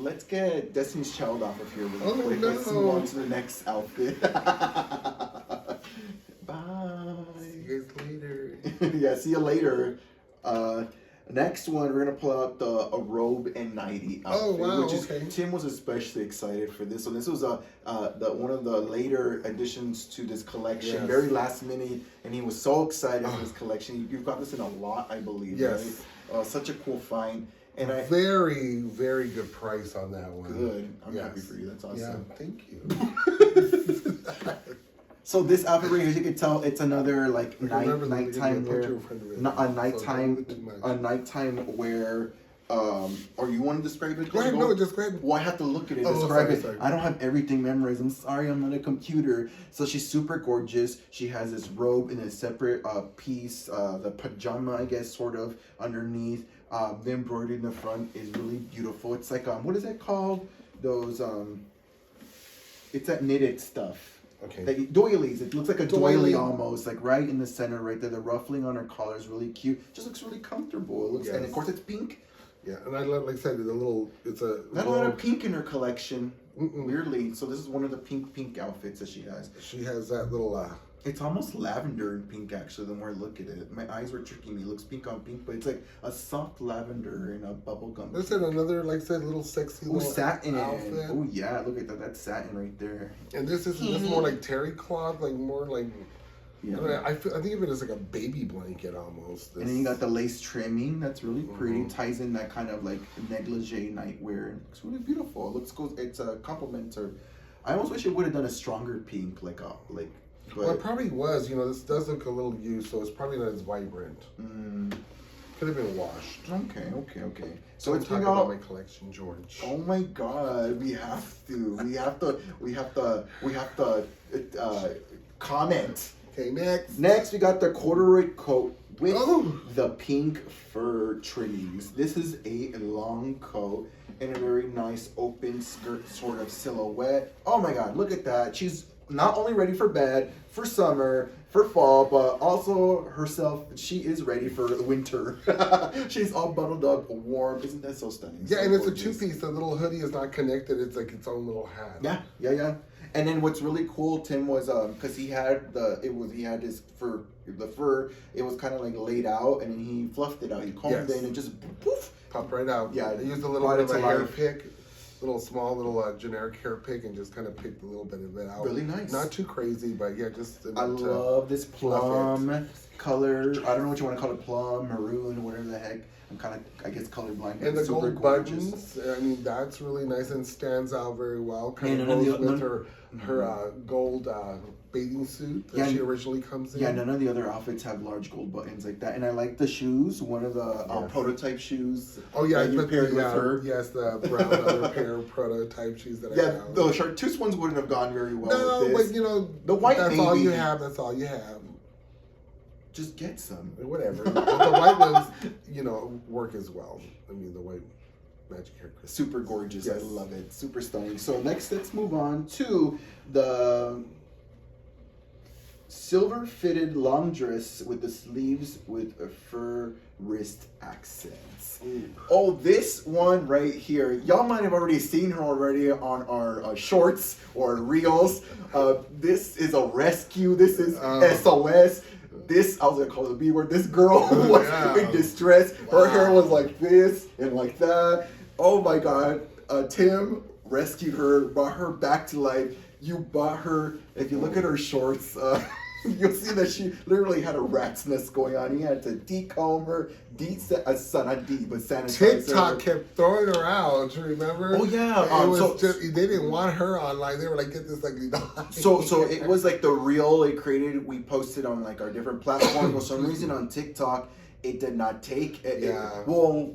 Let's get Destiny's Child off of here really quick. No. Let's move on to the next outfit. Bye. See you guys later. Yeah, see you later. Next one, we're gonna pull out a robe and nightie outfit, which is Tim was especially excited for this. So this was one of the later additions to this collection, very last minute, and he was so excited for this collection. You've got this in a lot, I believe. Yes. Right? Such a cool find. And very, very good price on that one. Good. I'm happy for you. That's awesome. Yeah, thank you. So this outfit right here, as you can tell, it's another like nighttime wear. A nighttime wear. Or you want to describe it? Go ahead. No, just go ahead. Well, I have to look at it and describe it. Sorry. I don't have everything memorized. I'm sorry, I'm not a computer. So she's super gorgeous. She has this robe in a separate piece, the pajama, I guess, sort of underneath. The embroidery in the front is really beautiful. It's like what is it called? Those it's that knitted stuff. Okay. Doilies. It looks like a doily almost, like right in the center, right there. The ruffling on her collar is really cute. Just looks really comfortable. It looks, and of course it's pink. Yeah, and I like I said, it's a not a lot of pink in her collection. Weirdly, so this is one of the pink outfits that she has. She has that little. It's almost lavender and pink, actually, the more I look at it. My eyes were tricking me. It looks pink on pink, but it's like a soft lavender and a bubblegum. Listen, another, like I said, little sexy little satin outfit. Oh, yeah, look at that. That's satin right there. And this is more like terry cloth, like more like... Yeah. I think of it as like a baby blanket almost. And then you got the lace trimming. That's really pretty. Ties in that kind of like negligee nightwear. It looks really beautiful. It looks cool. It's a compliment to... I almost wish it would have done a stronger pink, well, it probably was. This does look a little used, so it's probably not as vibrant. Could have been washed. Okay. So let's talk about my collection, George. Oh my God, we have to comment. Okay, next. Next, we got the corduroy coat with the pink fur trimmings. This is a long coat and a very nice open skirt sort of silhouette. Oh my God, look at that. She's not only ready for bed, for summer, for fall, but also herself, she is ready for the winter. She's all bundled up, warm. Isn't that so stunning? Yeah, and it's a two-piece. The little hoodie is not connected. It's like its own little hat. Yeah. And then what's really cool, Tim, was because he had his fur, it was kind of like laid out, and then he fluffed it out. He combed it, and it just poof, popped right out. Yeah, I used a little bit of a hair pick. Small generic hair pick, and just kind of picked a little bit of it out. Really nice. Not too crazy, but yeah, just I love this plum color. I don't know what you want to call it, plum, maroon, whatever the heck. I'm kind of, I guess, colorblind. And the gold buttons, I mean, that's really nice and stands out very well. Kind of goes with her gold bathing suit that she originally comes in. Yeah, none of the other outfits have large gold buttons like that. And I like the shoes. One of the prototype shoes. Oh yeah, you paired with her. Yes, the brown other pair of prototype shoes that I have. Yeah, the chartreuse ones wouldn't have gone very well with this. But the white that's baby, all you have. That's all you have. Just get some. Whatever. The white ones, work as well. I mean, the white Magic Hair Chrissy. Super gorgeous. Yes. I love it. Super stunning. So next, let's move on to the silver fitted long dress with the sleeves with a fur wrist accents. Oh, this one right here. Y'all might have already seen her already on our shorts or reels. This is a rescue. This is SOS. This, I was gonna call it the B word. This girl was in distress. Her hair was like this and like that. Oh my God. Tim rescued her, brought her back to life. You bought her, if you look at her shorts, you'll see that she literally had a rat's nest going on. He had to decomb her, sanitize TikTok her. kept throwing her out, remember? Oh yeah. They didn't want her online. They were like, get this ugly dog. So it was like the reel they created, we posted on like our different platforms. For some reason on TikTok, It did not take. Yeah. Well,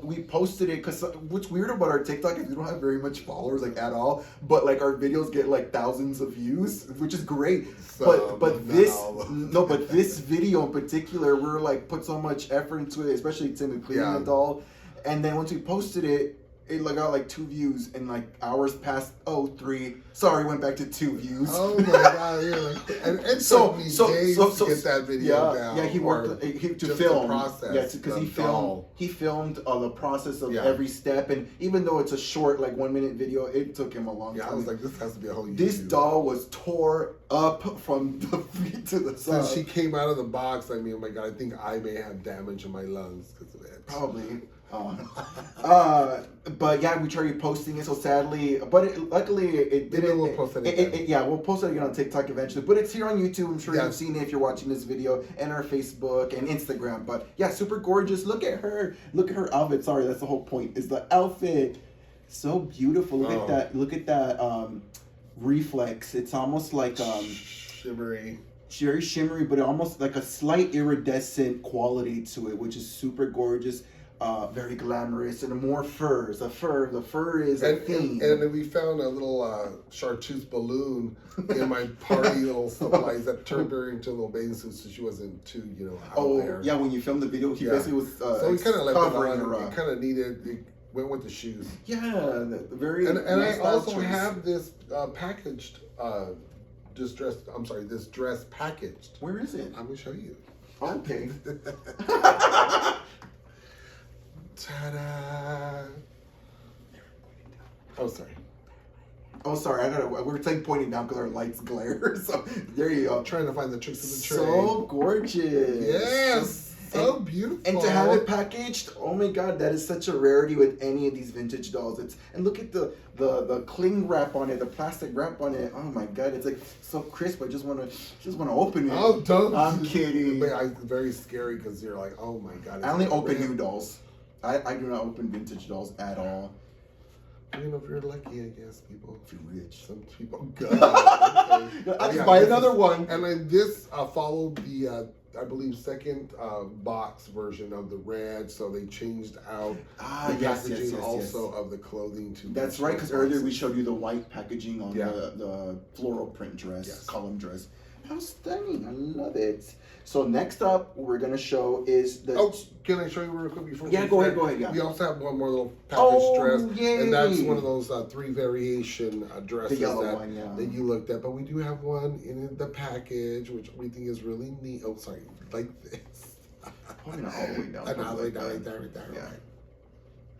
we posted it because what's weird about our TikTok is we don't have very much followers like at all, but like our videos get like thousands of views, which is great. But this video in particular, we're like put so much effort into it, especially Tim cleaning the doll, and then once we posted it. It got like 2 views and like hours passed. 3. Sorry, went back to 2 views. Oh my god! Yeah, like, and it took me days to get that video down. Yeah, he worked to film. The process. Yeah, because he filmed the process of every step, and even though it's a short like 1 minute video, it took him a long time. I was like, this has to be a whole. This doll was tore up from the feet to the side. Since she came out of the box, I mean, oh my god, I think I may have damage in my lungs because of it. Probably. But yeah, we tried posting it so sadly, but luckily it didn't. We'll post it again. We'll post it again on TikTok eventually, but it's here on YouTube. I'm sure you've seen it if you're watching this video, and our Facebook and Instagram. But yeah, super gorgeous. Look at her outfit. Sorry, that's the whole point. Is the outfit so beautiful? Look at that reflex. It's almost like shimmery. Very shimmery, but almost like a slight iridescent quality to it, which is super gorgeous. Very glamorous, and more furs. The fur is a theme. And we found a little chartreuse balloon in my party little supplies that turned her into a little bathing suit, so she wasn't too, out there. Yeah, when you filmed the video, he basically was so we kind of left covering it her on. up. It kind of needed. It went with the shoes. Yeah, very. And nice I also choice. have this packaged. This dress packaged. Where is it? I'm gonna show you. Okay. Ta-da! Oh, sorry. Oh, sorry. We're saying pointing down because our lights glare. So there you go. I'm trying to find the tricks of the trade. So gorgeous. Yes. So beautiful. And to have it packaged, oh my god, that is such a rarity with any of these vintage dolls. And look at the cling wrap on it, the plastic wrap on it. Oh my god, it's like so crisp. I just wanna open it. Oh, don't! I'm kidding. But it's very scary because you're like, oh my god. I only open new dolls. I do not open vintage dolls at all. If you're lucky, I guess, people. If you're rich. Some people. God. I'll just buy another one. And then this followed the, I believe, second box version of the red. So they changed out the packaging of the clothing to. That's right, because earlier we showed you the white packaging on the floral print dress, column dress. How stunning! I love it. So next up, what we're gonna show is the. Oh, can I show you real quick before? Yeah, go ahead. Yeah. We also have one more little package dress, yay. and that's one of those 3 variation dresses the yellow one, that you looked at. But we do have one in the package, which we think is really neat. Oh, sorry, like this. Probably not all the way down. All the way down, right there. Yeah.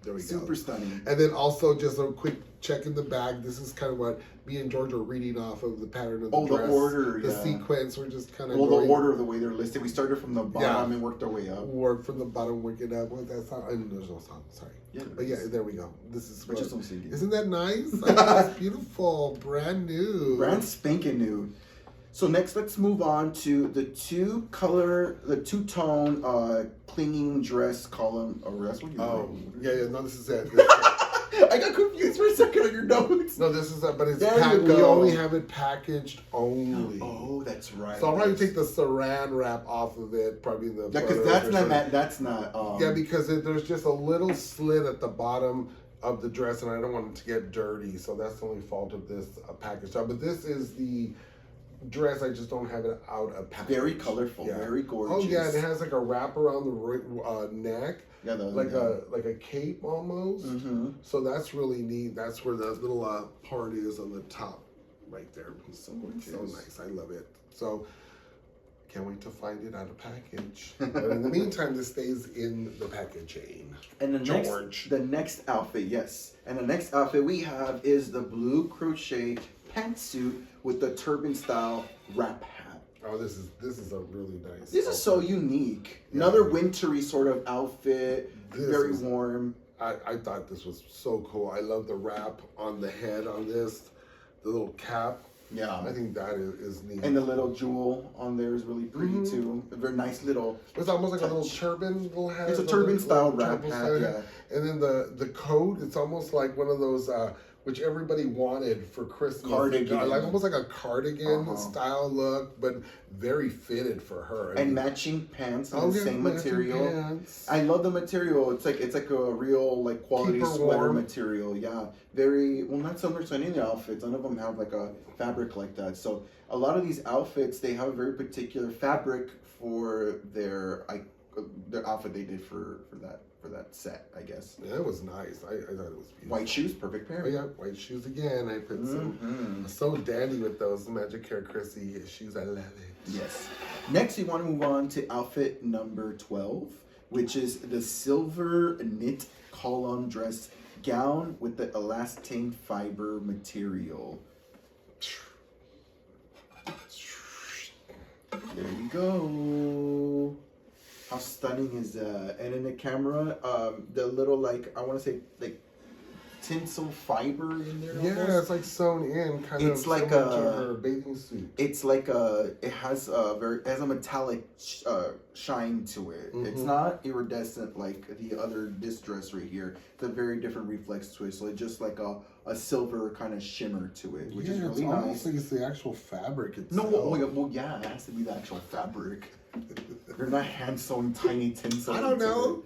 There we go. Super stunning. And then also just a quick check in the bag. This is kind of what me and George are reading off of the pattern of the dress. The order, the sequence. We're just kind of the order of the way they're listed. We started from the bottom and worked our way up. Work from the bottom, work it up. Well, that's not. There's no song. Sorry. Yeah, but yeah, there we go. This is. Isn't that nice? That's beautiful, brand new, brand spanking new. So next, let's move on to the two-tone clinging dress column. Oh, that's what you no, this is it. I got confused for a second on your notes. No, this is but it's packaged. We only have it packaged only. Oh, that's right. So I'll probably take the saran wrap off of it, probably the. Yeah, because that's not. Yeah, because there's just a little slit at the bottom of the dress, and I don't want it to get dirty. So that's the only fault of this package. But this is the dress. I just don't have it out of package. Very colorful, very gorgeous. Oh yeah, and it has like a wrap around the neck. Yeah, like a cape almost. Mm-hmm. So that's really neat. That's where the little part is on the top, right there. So nice. I love it. So can't wait to find it out of package. But in the meantime, this stays in the packaging. And the next outfit, yes. And the next outfit we have is the blue crochet pantsuit with the turban style wrap hat. Oh, this is a really nice. This is so unique. Yeah. Another wintry sort of outfit. Very warm. I thought this was so cool. I love the wrap on the head on this, the little cap. Yeah, I think that is neat. And the little jewel on there is really pretty too. A very nice little. It's almost like a little turban, little hat. It's a turban style wrap hat. Yeah. And then the coat, it's almost like one of those which everybody wanted for Christmas. Cardigan. Like almost like a cardigan Uh-huh. style look, but very fitted for her. And matching pants in the same material. Pants. I love the material. It's like a real like quality sweater warm. material. Yeah, very well. Not similar to any of the outfits. None of them have like a fabric like that. So a lot of these outfits, they have a very particular fabric for their outfit they did for that set, I guess. Yeah, it was nice. I thought it was beautiful. White shoes, perfect pair. Oh yeah, white shoes again. I put some so dandy with those Magic Hair Chrissy shoes. I love it. Yes. Next, we want to move on to outfit number 12, which is the silver knit column dress gown with the elastane fiber material. There we go. How stunning is that? And in the camera, the little like I want to say like tinsel fiber in there. Yeah, almost. it's like sewn in, kind It's of like similar a- to her bathing suit. It's like it has a metallic shine to it. It's not iridescent like the other this dress right here. It's a very different reflex to it. So it's just like a silver kind of shimmer to it, which is really it's almost nice. like it's the actual fabric No, itself. well, yeah, it has to be the actual fabric. They're not hand sewn tiny tinsel. I don't into know.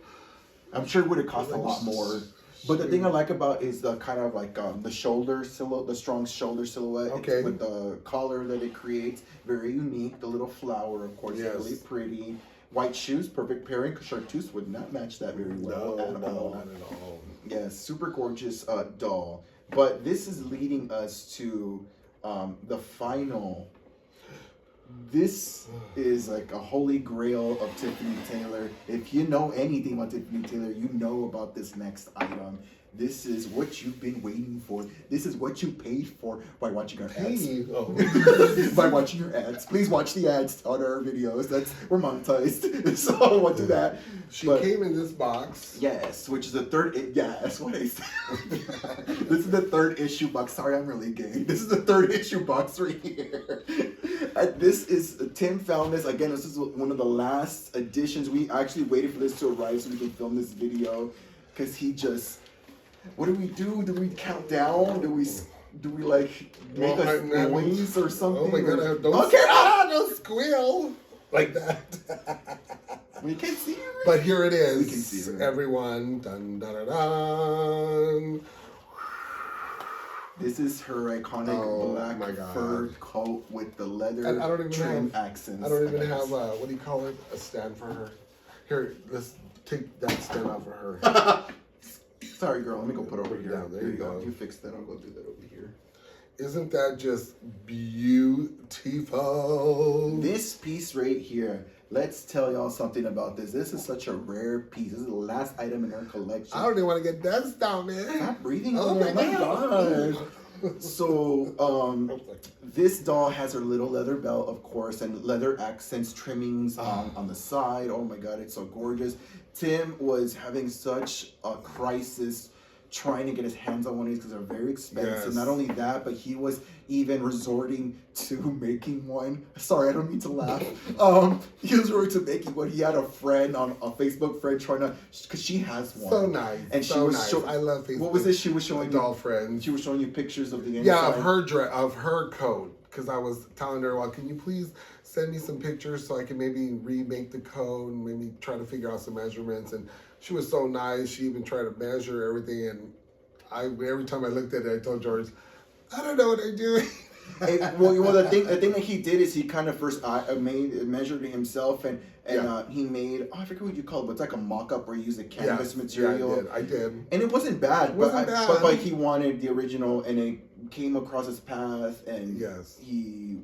it. I'm sure it would have cost a lot more. But the thing I like about is the kind of like the shoulder silhouette, the strong shoulder silhouette. Okay. With the collar that it creates, very unique. The little flower, of course, Yes. really pretty. White shoes, perfect pairing. Because chartreuse would not match that very well at all. Not at all. Yes, super gorgeous doll. But this is leading us to the final. This is like a holy grail of Tiffany Taylor. If you know anything about Tiffany Taylor, you know about this next item. This is what you've been waiting for. This is what you paid for by watching our ads. By watching your ads. Please watch the ads on our videos. We're monetized, so I won't do that. She came in this box. Yes, which is the third. Yes, what I said. This is the third issue box. Sorry, I'm really gay. This is the third issue box right here. This is Tim found this again. This is one of the last editions. We actually waited for this to arrive so we can film this video because he just. What do we do? Do we count down? Do we like make a noise or something? Oh my god! Don't squeal like that. We can't see it. But here it is. We can see it. Everyone. Dun, dun, dun, dun. This is her iconic black fur coat with the leather And I don't even trim have accents. I don't even have what do you call it? A stand for her. Here, let's take that stand out for her. Sorry, girl. Let me go put it over here. Yeah, there you go. You fix that. I'll go do that over here. Isn't that just beautiful? This piece right here. Let's tell y'all something about this. This is such a rare piece. This is the last item in her collection. I don't even want to get dust down, man. Stop breathing. Oh my gosh. So, this doll has her little leather belt, of course, and leather accents, trimmings on the side. Oh my god, it's so gorgeous. Tim was having such a crisis trying to get his hands on one of these because they're very expensive. Yes. Not only that, but he was even resorting to making one. Sorry, I don't mean to laugh. He was resorting to making one. He had a friend on a Facebook friend trying to, because she has one. So nice. And so she was nice. I love Facebook. What was it? She was showing doll friends. She was showing you pictures of the inside. Yeah, of her coat. Because I was telling her, well, can you please send me some pictures so I can maybe remake the coat and maybe try to figure out some measurements. And she was so nice. She even tried to measure everything. And every time I looked at it, I told George, I don't know what I'm doing. Well, the thing that he did is he kind of first measured it himself and he made, I forget what you call it, but it's like a mock-up where he used a canvas material. Yeah, I did. And it wasn't bad. It wasn't bad. But he wanted the original and it came across his path and he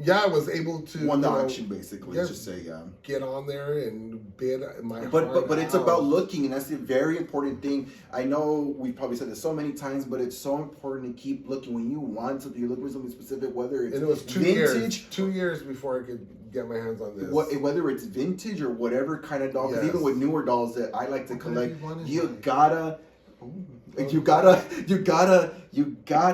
was able to won the auction basically. Yes, just say get on there and bid my but heart it's out. about looking, and that's the very important thing. I know we've probably said this so many times, but it's so important to keep looking when you want something. You're looking for something specific, whether it's and it was vintage, 2 years before I could get my hands on this. Whether it's vintage or whatever kind of doll. Because even with newer dolls that I like to collect, you gotta You got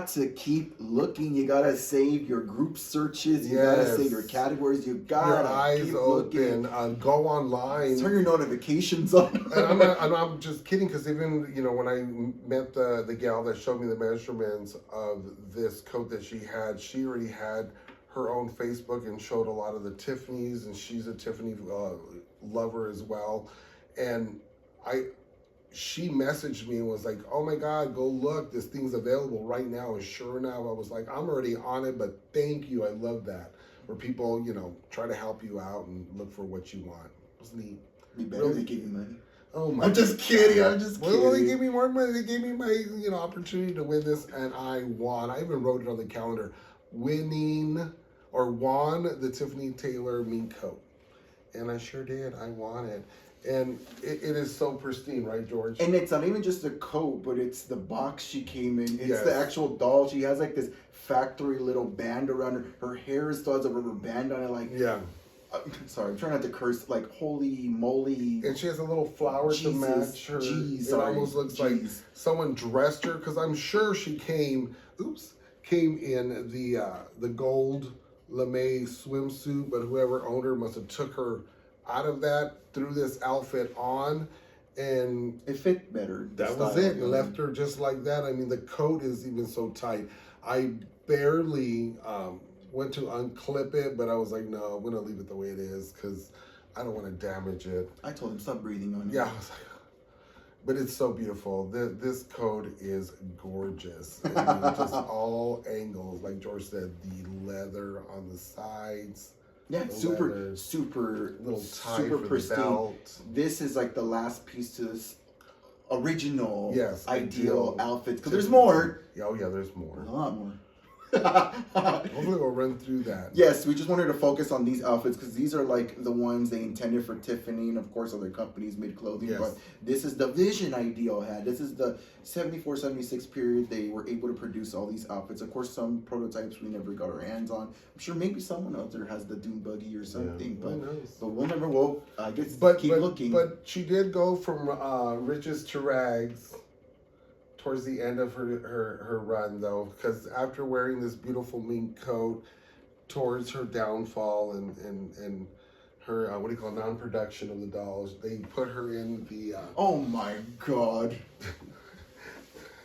to keep looking. You gotta save your group searches. You gotta save your categories. You gotta your eyes keep open. looking. Go online. Turn your notifications on. And I'm just kidding, because even when I met the gal that showed me the measurements of this coat that she already had her own Facebook and showed a lot of the Tiffany's, and she's a Tiffany lover as well, and she messaged me and was like, oh my God, go look, this thing's available right now. And sure enough, I was like, I'm already on it, but thank you. I love that. Where people, try to help you out and look for what you want. It was neat. Be better they give you money. Oh my I'm just kidding. Well, they gave me more money. They gave me my, opportunity to win this, and I won. I even wrote it on the calendar. Won the Tiffany Taylor mink coat. And I sure did. I won it. And it is so pristine, right, George? And it's not even just the coat, but it's the box she came in. It's the actual doll. She has like this factory little band around her. Her hair still has a rubber band on it. Like, sorry, I'm trying not to curse. Like, holy moly. And she has a little flower to match her. It almost looks like someone dressed her, because I'm sure she came in the gold lame swimsuit, but whoever owned her must have took her out of that, threw this outfit on, and it fit better. That was it. Left her just like that. I mean, the coat is even so tight. I barely went to unclip it, but I was like, no, I'm gonna leave it the way it is, because I don't want to damage it. I told him stop breathing on it. Yeah, I was like, but it's so beautiful. This coat is gorgeous. I mean, just all angles, like George said, the leather on the sides. Yeah, super little tie super for pristine. The belt. This is like the last piece to this original ideal outfit. Because there's more. Oh yeah, there's more. A lot more. Hopefully we'll run through that. Yes, we just wanted to focus on these outfits because these are like the ones they intended for Tiffany, and of course other companies made clothing. Yes. But this is the vision Ideal had. This is the 74, 76 period. They were able to produce all these outfits. Of course, some prototypes we never got our hands on. I'm sure maybe someone out there has the Dune buggy or something. Yeah, but we'll never. Well, I guess keep looking. But she did go from riches to rags towards the end of her run, though, because after wearing this beautiful mink coat, towards her downfall and her non-production of the dolls, they put her in the oh my God,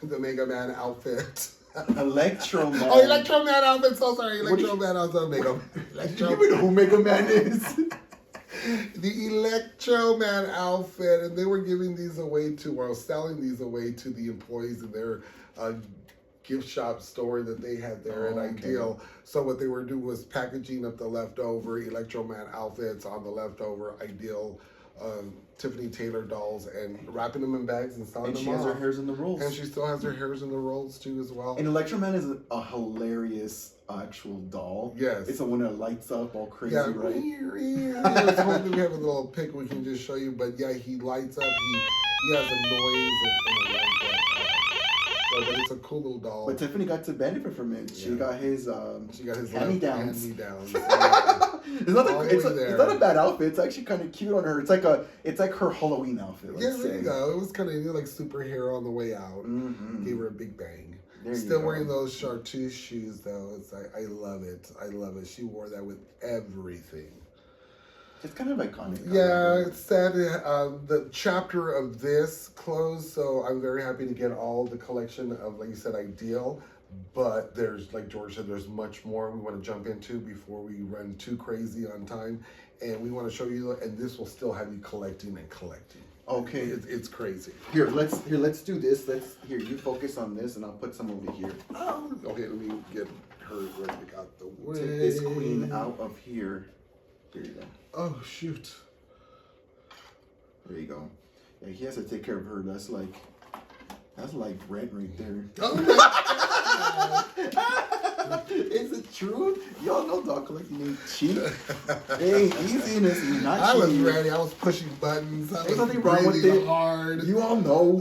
the Mega Man outfit. Electro Man. Oh, Electro Man outfit. So sorry, Electro Man outfit. Mega. You know who Mega Man is? The Electro Man outfit, and they were giving these away selling these away to the employees in their gift shop store that they had there at Ideal. So what they were doing was packaging up the leftover Electro Man outfits on the leftover Ideal Tiffany Taylor dolls and wrapping them in bags and selling them off. And she has her hairs in the rolls. And she still has her hairs in the rolls too as well. And Electro Man is a hilarious actual doll. Yes. It's the one that lights up all crazy, right? Hopefully we have a little pic we can just show you, but yeah, he lights up, he has a noise and a light that, but it's a cool little doll. But Tiffany got to benefit from it. She got his hand-me-downs. It's not a bad outfit. It's actually kind of cute on her. It's like her Halloween outfit. There you go. It was kind of like superhero on the way out. Mm-hmm. Gave her a big bang. Still wearing those chartreuse shoes though. It's like I love it. I love it. She wore that with everything. It's kind of iconic. Yeah, it's sad. The chapter of this closed, so I'm very happy to get all the collection of, like you said, Ideal. But there's, like George said, there's much more we want to jump into before we run too crazy on time. And we want to show you, and this will still have you collecting and collecting. Okay, it's crazy. Let's do this. You focus on this, and I'll put some over here. Oh, okay. Let me get her right out the way. Take this queen out of here. Here you go. Oh shoot. There you go. Yeah, he has to take care of her. That's like rent right there. Oh my God. Is it true? Y'all know dog collecting ain't cheap. Ain't easy and it's not I cheap. was ready. I was pushing buttons. I Ain't was nothing wrong with it. hard. You all know.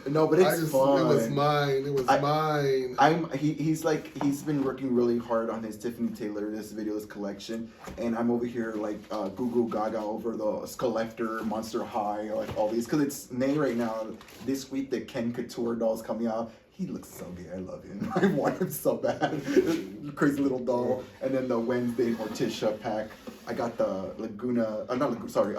No, but it's fun. It was mine. It was mine. He's been working really hard on his Tiffany Taylor, this video, this collection, and I'm over here like Goo Gaga over the Skellefter, Monster High, like all these, because it's May right now. This week the Ken Couture doll's coming out. He looks so good. I love him. I want him so bad. Crazy little doll. And then the Wednesday Morticia pack. I got the Laguna. Not Laguna. Sorry.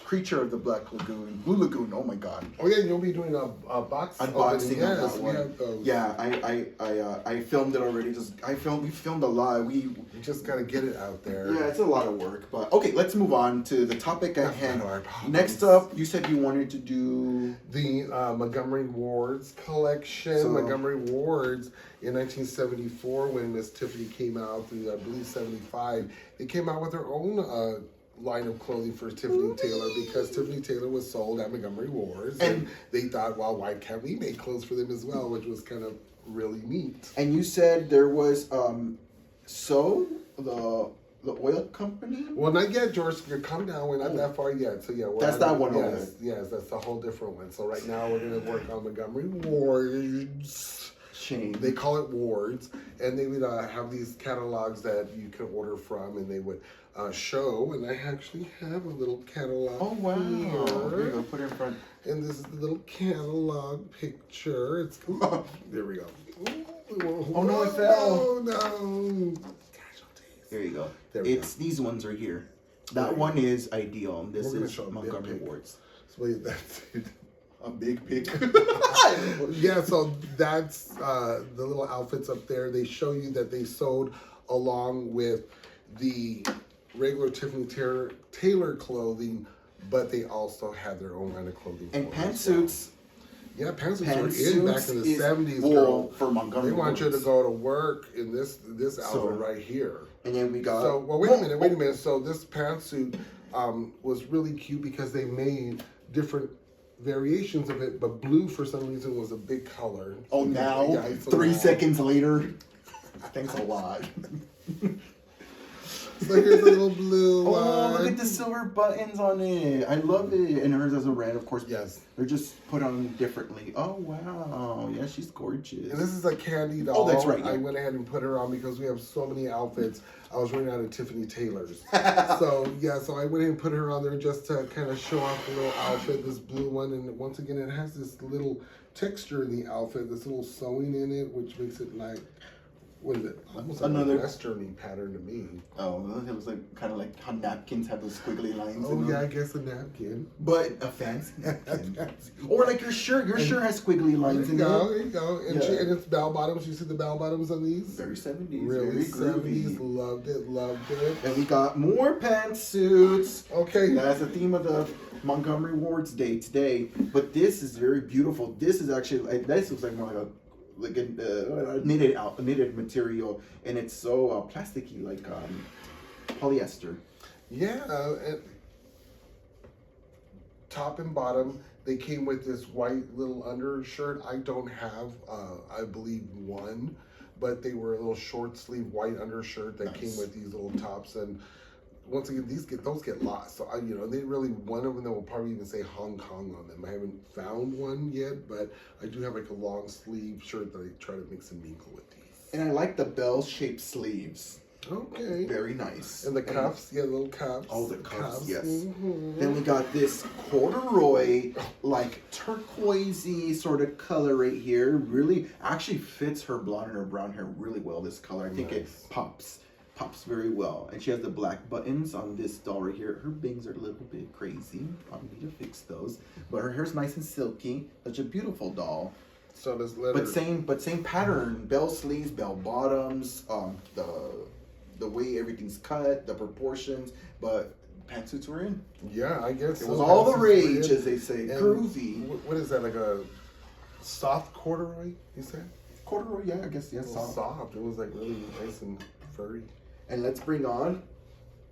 Creature of the Black Lagoon. Blue Lagoon. Oh my God. Oh yeah, you'll be doing a box unboxing. Yes, of that one. have those. Yeah, I filmed it already. We filmed a lot. We just gotta get it out there. Yeah, it's a lot of work. But okay, let's move on to the topic at hand. Next up, you said you wanted to do the Montgomery Wards collection. So, Montgomery Wards in 1974, when Miss Tiffany came out through, I believe, 75, they came out with their own line of clothing for Tiffany Taylor, because Tiffany Taylor was sold at Montgomery Wards, and they thought, well, why can't we make clothes for them as well, which was kind of really neat. And you said there was the oil company? Well, not yet, George. Calm down. We're not that far yet. So yeah, that's that one over there. Yes, that's a whole different one. So right now we're gonna work on Montgomery Wards. Chain. They call it Wards, and they would have these catalogs that you could order from, and they would show. And I actually have a little catalog. Oh wow! Here. Here you go. Put it in front. And this is the little catalog picture. It's there we go. Oh no! It fell. Oh no! There you go. It's these ones right here. That one is Ideal. And this is Montgomery Wards. So that's it. A big pic. Yeah, so that's the little outfits up there. They show you that they sewed along with the regular Tiffany Taylor clothing, but they also had their own line of clothing. And pantsuits. Yeah, pantsuits were in back in the 70s, girl. For Montgomery They want you to go to work in this outfit right here. And then we got... So, well, wait a minute. So this pantsuit was really cute because they made different variations of it, but blue for some reason was a big color. Oh, now? Yeah, 3 seconds later? Thanks a lot. So here's a little blue one. Oh, look at the silver buttons on it. I love it. And hers has a red, of course. Yes. They're just put on differently. Oh, wow. Yeah, she's gorgeous. And this is a candy doll. Oh, that's right. Yeah. I went ahead and put her on because we have so many outfits. I was running out of Tiffany Taylor's. So, yeah, so I went ahead and put her on there just to kind of show off the little outfit, this blue one. And once again, it has this little texture in the outfit, this little sewing in it, which makes it like... What is it? Almost like a westerny pattern to me. Oh, it was like kind of like how napkins have those squiggly lines. Oh yeah, I guess a napkin. But a fancy napkin. Or like your shirt. Your shirt has squiggly lines in it. There you go. And, and it's bell bottoms. You see the bell bottoms on these? Very 70s. Really very 70s. Loved it. And we got more pantsuits. Okay. That's the theme of the Montgomery Wards Day today. But this is very beautiful. This is actually this looks like more like a knitted material, and it's so plasticky, like polyester. Yeah, and top and bottom, they came with this white little undershirt. I don't have, I believe, one, but they were a little short sleeve white undershirt that came with these little tops. And once again, those get lost. So they really, one of them will probably even say Hong Kong on them. I haven't found one yet, but I do have like a long sleeve shirt that I try to mix and mingle with these. And I like the bell-shaped sleeves. Okay. Very nice. And the cuffs, the little cuffs. Oh, the cuffs, yes. Mm-hmm. Then we got this corduroy, like turquoisey sort of color right here. Really, actually fits her blonde and her brown hair really well, this color. I think it pops very well. And she has the black buttons on this doll right here. Her bangs are a little bit crazy. Probably need to fix those. But her hair's nice and silky. Such a beautiful doll. So this letter. But same pattern. Bell sleeves, bell bottoms, the way everything's cut, the proportions, but pantsuits were in. Yeah, I guess it was all the rage, as they say. Groovy. What is that, like a soft corduroy, you said? Corduroy, yeah, I guess, yeah, soft. It was like really nice and furry. And let's bring on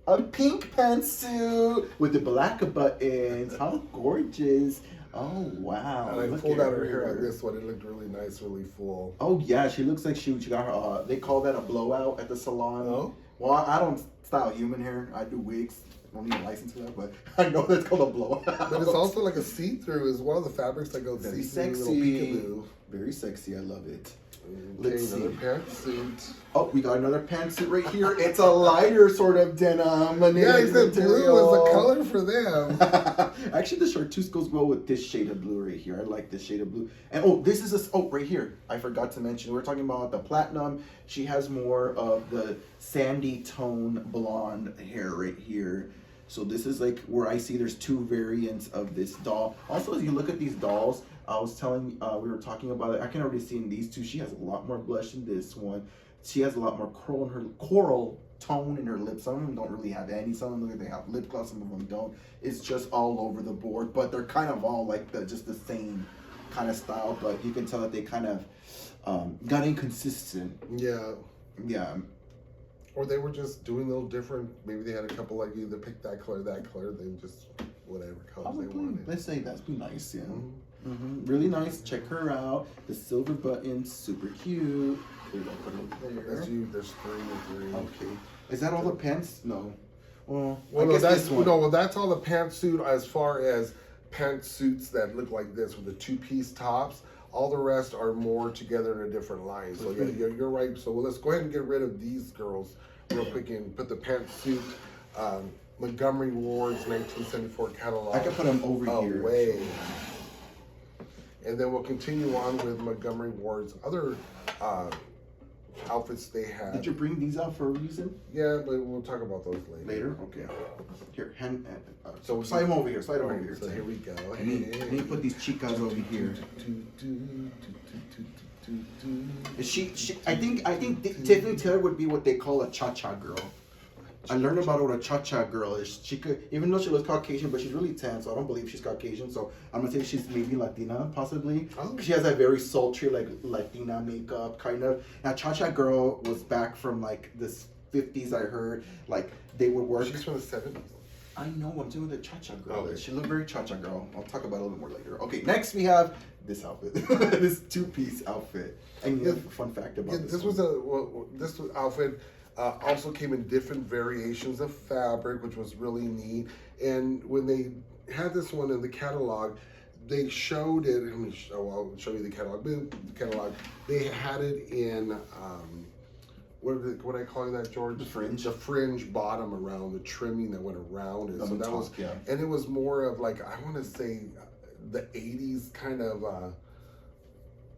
a pink pantsuit with the black buttons. How gorgeous. Oh wow! And I Look pulled at out her hair on this one. It looked really nice, really full. Oh yeah, she looks like she got her. They call that a blowout at the salon. Oh. Well, I don't style human hair. I do wigs. I don't need a license for that, but I know that's called a blowout. But it's also like a see-through. Is one of the fabrics that goes very see-through. sexy. Little peekaboo. Very sexy. I love it. Okay, Let's another see. pantsuit. Oh, we got another pantsuit right here. It's a lighter sort of denim. Yeah, I said blue is the color for them. Actually, the chartreuse goes well with this shade of blue right here. I like this shade of blue. And oh, this is right here. I forgot to mention. We're talking about the platinum. She has more of the sandy tone blonde hair right here. So this is like where I see there's two variants of this doll. Also, as you look at these dolls, I was telling, we were talking about it. I can already see in these two, she has a lot more blush than this one. She has a lot more coral tone in her lips. Some of them don't really have any. Some of them, they have lip gloss. Some of them don't. It's just all over the board. But they're kind of all like just the same kind of style. But you can tell that they kind of got inconsistent. Yeah. Yeah. Or they were just doing a little different. Maybe they had a couple like either pick that color, then just whatever colors they wanted. Let's say that'd be nice, yeah. Really nice. Check her out. The silver button, super cute. There we go. Put it over there. That's you. There's three. Okay. Is that all the pants? No. Well, Well, I guess that's this one. no. Well, that's all the pantsuit as far as pantsuits that look like this with the two-piece tops. All the rest are more together in a different line. So yeah, you're right. So let's go ahead and get rid of these girls real quick and put the pantsuit Montgomery Ward's 1974 catalog. I can put them over here. Away. And then we'll continue on with Montgomery Ward's other outfits they had. Did you bring these out for a reason? Yeah, but we'll talk about those later. Later? Okay. Here, So slide them over here. Slide them over here. So here we go. I need to put these chicas over here. I think Tiffany Taylor would be what they call a cha-cha girl. I learned about what a cha-cha girl is. She could, even though she looks Caucasian, but she's really tan, so I don't believe she's Caucasian. So I'm gonna say she's maybe Latina, possibly. Oh. She has that very sultry, like Latina makeup, kind of. Now, cha-cha girl was back from like the 50s. I heard like they would work. She's from the 70s. I know. I'm doing the cha-cha girl. Okay. She looked very cha-cha girl. I'll talk about it a little bit more later. Okay, next we have this outfit, this two-piece outfit. And you have a fun fact about this. This outfit. Also came in different variations of fabric, which was really neat. And when they had this one in the catalog, they showed it. I'll show you the catalog. They had it in what I call that, George? The fringe. The fringe bottom around the trimming that went around it. On So the that top, was, yeah. and it was more of like, I want to say, the 80s kind of.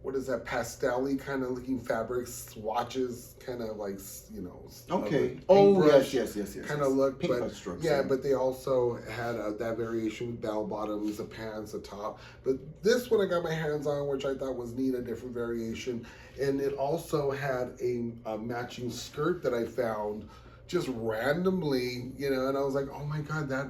What is that, pastel-y kind of looking fabric, swatches, kind of like, you know. Okay. Oh, yes. Kind of look. Paintbrush strokes. Yeah, but they also had that variation with bell bottoms, the pants, the top. But this one I got my hands on, which I thought was neat, a different variation. And it also had a matching skirt that I found just randomly, you know, and I was like, oh my God, that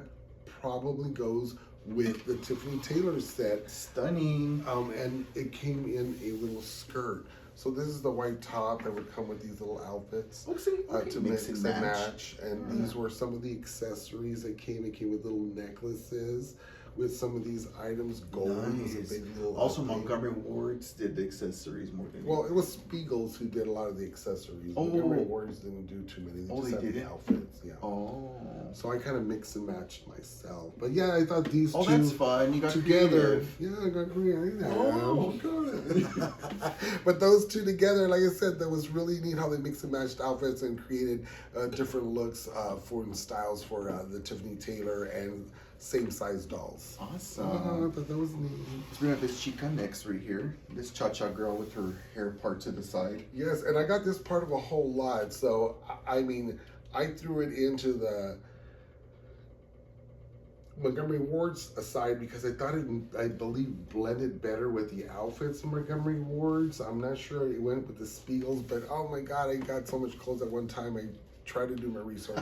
probably goes with the Tiffany Taylor set. Stunning. And it came in a little skirt. So this is the white top that would come with these little outfits to mix and match. And these were some of the accessories that came. It came with little necklaces with some of these items. Gold was a big little Also, Montgomery Ward's did the accessories more than it was Spiegels who did a lot of the accessories. Montgomery Ward's didn't do too many. They just had the outfits. Yeah. Oh. So I kind of mixed and matched myself. But yeah, I thought these two that's fun. You got together. creative. Yeah, I got creative. Oh, good. But those two together, like I said, that was really neat how they mixed and matched outfits and created different looks for and styles for the Tiffany Taylor and same size dolls. Awesome. But that was neat. So we have this chica next right here. This cha-cha girl with her hair part to the side. Yes, and I got this part of a whole lot. So, I mean, I threw it into the Montgomery Ward's aside because I thought I believe, blended better with the outfits of Montgomery Ward's. I'm not sure it went with the Spiegels, but oh my God, I got so much clothes at one time. I tried to do my research.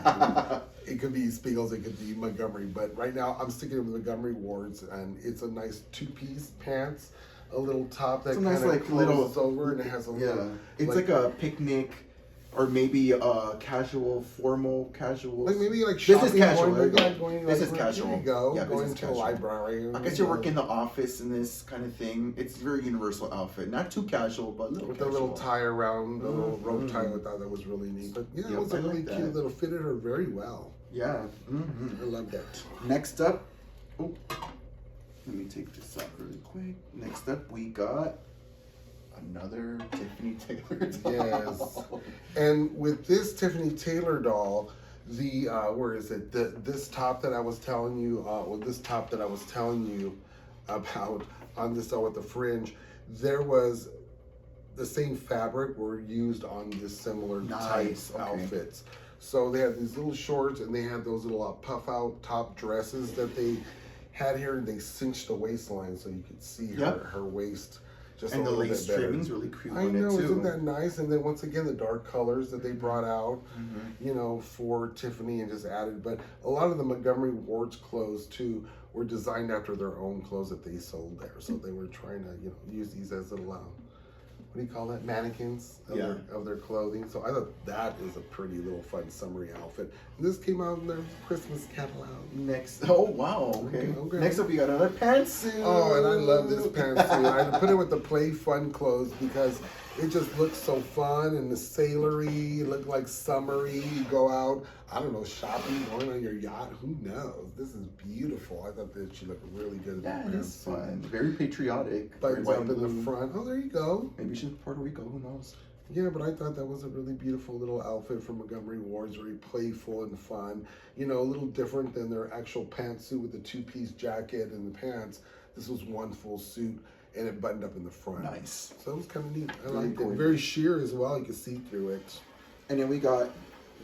It could be Spiegels, it could be Montgomery, but right now I'm sticking with Montgomery Ward's, and it's a nice two-piece pants, a little top that kind of closes over, and it has a little. It's like a picnic or maybe casual, formal, casual. Like maybe like this shopping. is casual. This is casual. Here you go. Yeah, going to casual. a library. I guess you work in the office and this kind of thing. It's a very universal outfit. Not too casual, but a little with casual. the little tie around, the little rope tie. I thought that was really neat. But yeah, it was a really cute little, fitted her very well. Yeah. I love that. Next up, let me take this out really quick. Next up, we got another Tiffany Taylor doll. Yes. And with this Tiffany Taylor doll, the where is it? This top that I was telling you, this top that I was telling you about on this doll with the fringe, there was the same fabric were used on the similar types outfits. So they had these little shorts and they had those little puff out top dresses that they had here, and they cinched the waistline so you could see her waist. Just and a the little lace bit better. trimming's really cute I on know, it too. isn't that nice? And then once again, the dark colors that they brought out, you know, for Tiffany and just added. But a lot of the Montgomery Ward's clothes too were designed after their own clothes that they sold there. So they were trying to, you know, use these as little, what do you call that? Mannequins of their clothing. So I thought that is a pretty little fun summery outfit. And this came out in their Christmas catalog. Next, oh wow, okay. Next up, we got another pantsuit. Oh, and I love this pantsuit. I put it with the play fun clothes because it just looks so fun and the sailory, it looked like summery. You go out, I don't know, shopping, going on your yacht. Who knows? This is beautiful. I thought that she looked really good. That is fun. Very patriotic. Buttons up in the front. Oh, there you go. Maybe she's Puerto Rico. Who knows? Yeah, but I thought that was a really beautiful little outfit from Montgomery Ward's, very playful and fun. You know, a little different than their actual pantsuit with the two-piece jacket and the pants. This was one full suit, and it buttoned up in the front. Nice. So it was kind of neat. I liked it. Very sheer as well. You could see through it. And then we got,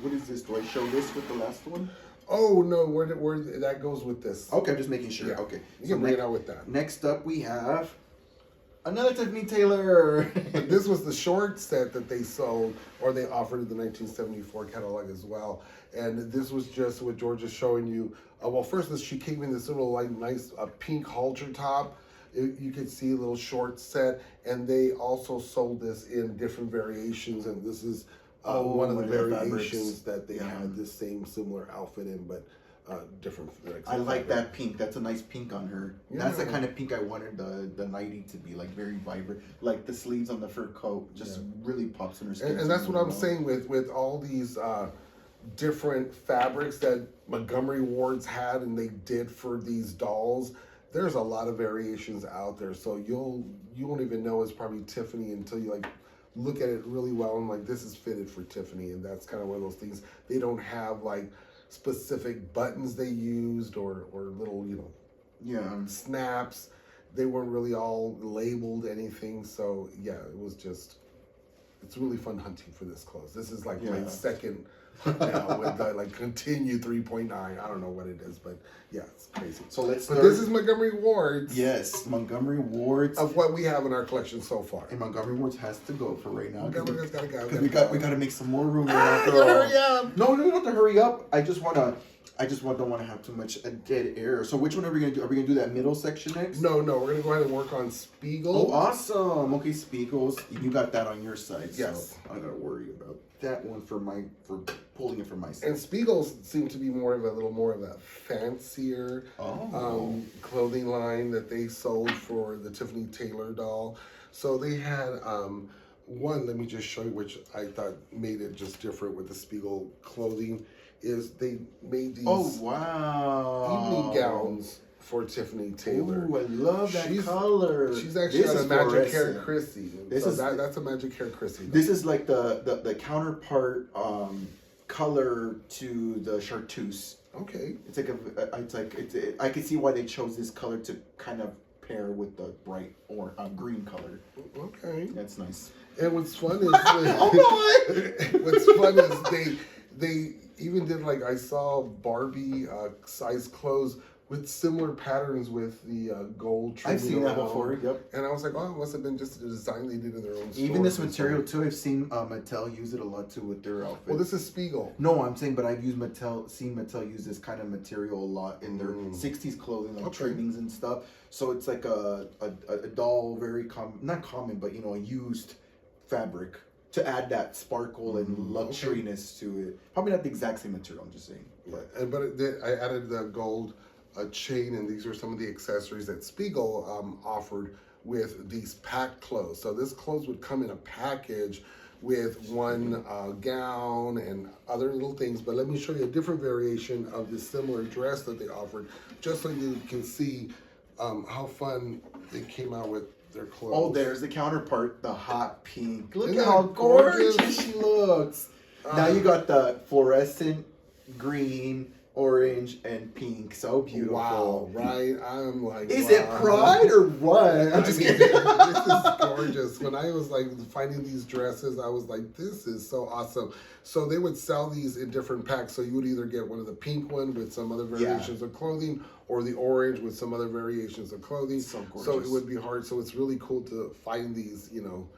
what is this? Do I show this with the last one? Oh, no. Where that goes with this. Okay, I'm just making sure. Yeah. Okay. You can bring it out with that. Next up, we have another Tiffany Taylor. This was the short set that they sold, or they offered in the 1974 catalog as well. And this was just what George is showing you. Well, first, she came in this little like nice pink halter top. You could see a little short set, and they also sold this in different variations. And this is one of the variations that they had this same similar outfit in, but different. I like that pink. That's a nice pink on her. Yeah. That's the kind of pink I wanted the nightie to be, like very vibrant. Like the sleeves on the fur coat just really pops in her skin. And that's what I'm saying with all these different fabrics that Montgomery Ward's had and they did for these dolls. There's a lot of variations out there, so you won't even know it's probably Tiffany until you like look at it really well and like this is fitted for Tiffany, and that's kind of one of those things. They don't have like specific buttons they used or little, you know, snaps. They weren't really all labeled anything. So yeah, it's really fun hunting for this clothes. This is like my second hunt now with the like continue 3.9. I don't know what it is, but yeah, it's crazy. So let's But this is Montgomery Ward's. Yes, Montgomery Ward's. Of what we have in our collection so far. And Montgomery Ward's has to go for right now. Montgomery's gotta go. Because we gotta make some more room. Hurry up! No, you don't have to hurry up. I just don't want to have too much dead air. So which one are we gonna do? Are we gonna do that middle section next? No, we're gonna go ahead and work on Spiegel. Oh, awesome. Okay, Spiegels. You got that on your side. Yes. So I gotta worry about that one for pulling it from my side. And Spiegels seem to be a little more of a fancier clothing line that they sold for the Tiffany Taylor doll. So they had one, let me just show you, which I thought made it just different with the Spiegel clothing, is they made these evening gowns for Tiffany Taylor. Ooh, I love that color. She's actually on a Magic Hair Chrissy. That's a Magic Hair Chrissy. This is like the counterpart color to the chartreuse. Okay. I can see why they chose this color to kind of pair with the bright or green color. Okay. That's nice. And what's fun is they even did, like, I saw Barbie size clothes with similar patterns with the gold trim. I've seen that before, yep. And I was like, oh, it must have been just a design they did in their own store. Even this material, too, I've seen Mattel use it a lot, too, with their outfits. Well, this is Spiegel. No, I'm saying, but I've seen Mattel use this kind of material a lot in their 60s clothing, like trimmings and stuff. So it's like a doll, very not common, but, you know, a used fabric to add that sparkle and luxuriness to it. Probably not the exact same material. I'm just saying. Yeah, but I added the gold chain, and these are some of the accessories that Spiegel offered with these packed clothes. So this clothes would come in a package with one gown and other little things. But let me show you a different variation of this similar dress that they offered, just so you can see how fun they came out with their clothes. Oh, there's the counterpart, the hot pink. Look Isn't at how that gorgeous gorgeous? she looks. Now you got the fluorescent green, orange, and pink. So beautiful. Wow, right? I'm like, Is wow. it pride or what? I I'm just mean, kidding. this is gorgeous. When I was like finding these dresses, I was like, this is so awesome. So they would sell these in different packs. So you would either get one of the pink one with some other variations of clothing, or the orange with some other variations of clothing. So gorgeous. So it would be hard. So it's really cool to find these, you know,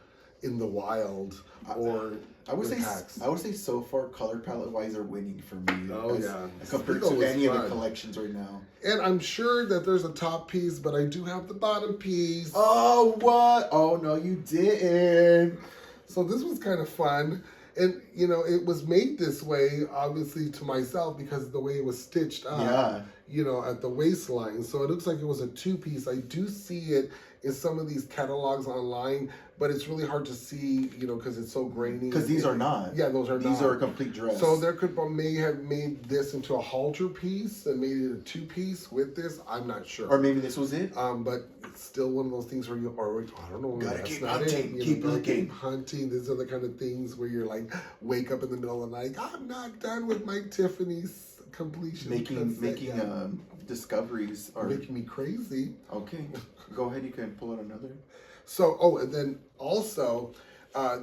in the wild or I would in say packs. so far color palette wise are winning for me. Oh, yeah. Compared Spiegel to was any of the fun. collections right now. And I'm sure that there's a top piece, but I do have the bottom piece. Oh what? Oh no, you didn't. So this was kind of fun. And, you know, it was made this way, obviously, to myself because of the way it was stitched up, you know, at the waistline. So it looks like it was a two-piece. I do see it in some of these catalogs online, but it's really hard to see, you know, because it's so grainy. Because these are not. Yeah, those are not. These are a complete dress. So there may have made this into a halter piece and made it a two-piece with this. I'm not sure. Or maybe this was it. But it's still one of those things where you are, I don't know. Gotta That's keep not hunting, it. keep looking. Keep hunting. These are the kind of things where you're like, wake up in the middle of the night. I'm not done with my Tiffany's completion. Making discoveries are making me crazy. Okay, go ahead. You can pull out another. So, and then also,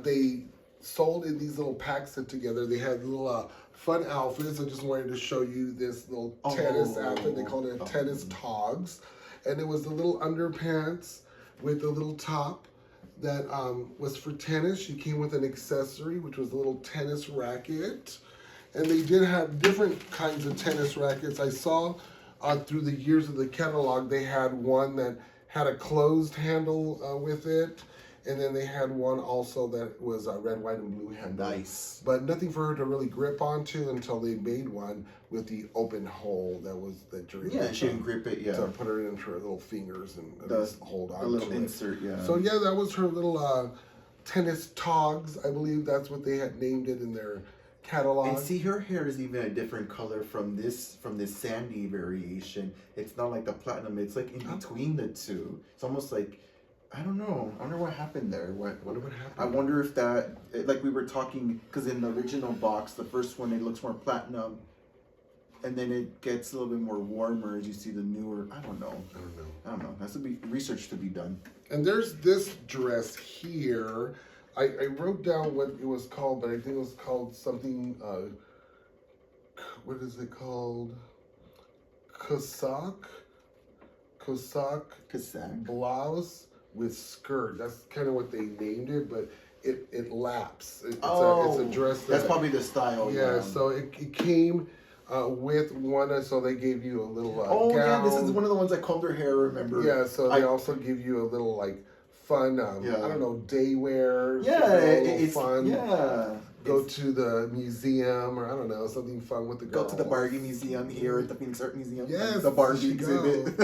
they sold in these little packs that together. They had little fun outfits. I just wanted to show you this little tennis outfit. They called it a tennis togs. And it was the little underpants with the little top that was for tennis. She came with an accessory, which was a little tennis racket. And they did have different kinds of tennis rackets. I saw through the years of the catalog, they had one that had a closed handle with it. And then they had one also that was a red, white, and blue handle. Nice. But nothing for her to really grip onto until they made one with the open hole that was the dream. Yeah, she can grip it, To put her into her little fingers and just hold on a little to insert, it. yeah. So yeah, that was her little tennis togs. I believe that's what they had named it in their catalog. And see, her hair is even a different color from this sandy variation. It's not like the platinum. It's like in between the two. It's almost like, I don't know. I wonder what happened there. What happened? I wonder if that, like we were talking, because in the original box, the first one, it looks more platinum. And then it gets a little bit more warmer as you see the newer. I don't know. I don't know. That's to be research to be done. And there's this dress here. I wrote down what it was called, but I think it was called something. What is it called? Cossack blouse with skirt. That's kind of what they named it, but it laps. It's a dress. That's probably the style. Yeah. So it came. With one, so they gave you a little gown. Yeah, this is one of the ones I combed her hair, remember? Yeah, so they also give you a little, like, fun, I don't know, day wear. Yeah, it's fun. Yeah. Go to the museum, or I don't know, something fun with the girls. Go to the Barbie Museum here at the Phoenix Art Museum. Yes, the Barbie exhibit.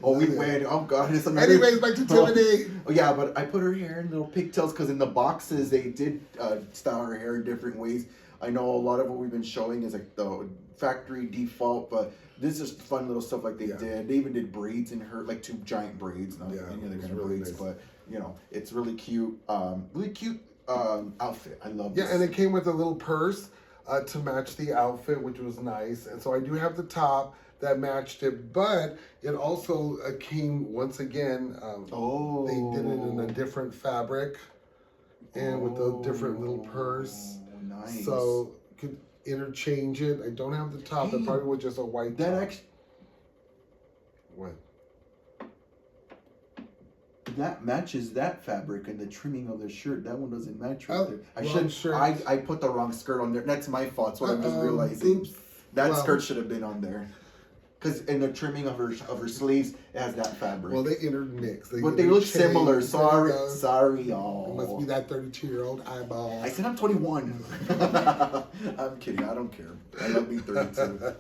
We went. Oh God, it's amazing. Anyways, back to Tiffany. Oh yeah, but I put her hair in little pigtails because in the boxes they did style her hair in different ways. I know a lot of what we've been showing is like the factory default, but this is fun little stuff like they did. They even did braids in her, like 2 giant braids, not any other kind of really braids, nice. but you know, it's really cute. Outfit. I love this. Yeah, and it came with a little purse to match the outfit, which was nice. And so I do have the top that matched it, but it also came once again. They did it in a different fabric and with a different little purse. Nice. So could interchange it. I don't have the top. It probably was just a white top. What? That matches that fabric and the trimming of the shirt. That one doesn't match right there. I put the wrong skirt on there. That's my fault. That's what I'm just realizing. Oops. That skirt should have been on there. because in the trimming of her sleeves, it has that fabric. Well, they intermix. But they look similar. Sorry, y'all. It must be that 32-year-old eyeball. I said I'm 21. I'm kidding. I don't care. I love being 32.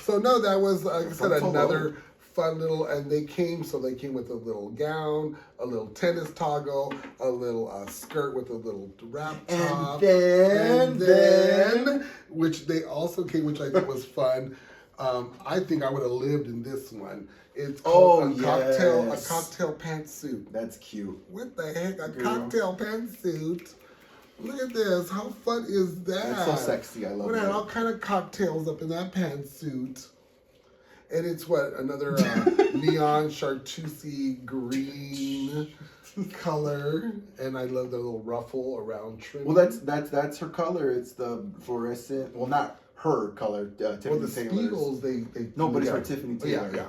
So no, that was like I said, another fun little, and they came with a little gown, a little tennis toggle, a little skirt with a little wrap top, and then which they also came, which I think was fun. I think I would have lived in this one. It's called a cocktail pantsuit. That's cute. What the heck? A cocktail pantsuit. Look at this. How fun is that? It's so sexy. I love it. We had all kind of cocktails up in that pantsuit. And it's another neon chartreusey green color. And I love the little ruffle around trim. Well, that's her color. It's the fluorescent. Well, not her color. Tiffany Taylor's. Spiegels, they no, but it's for Tiffany Taylor. Yeah.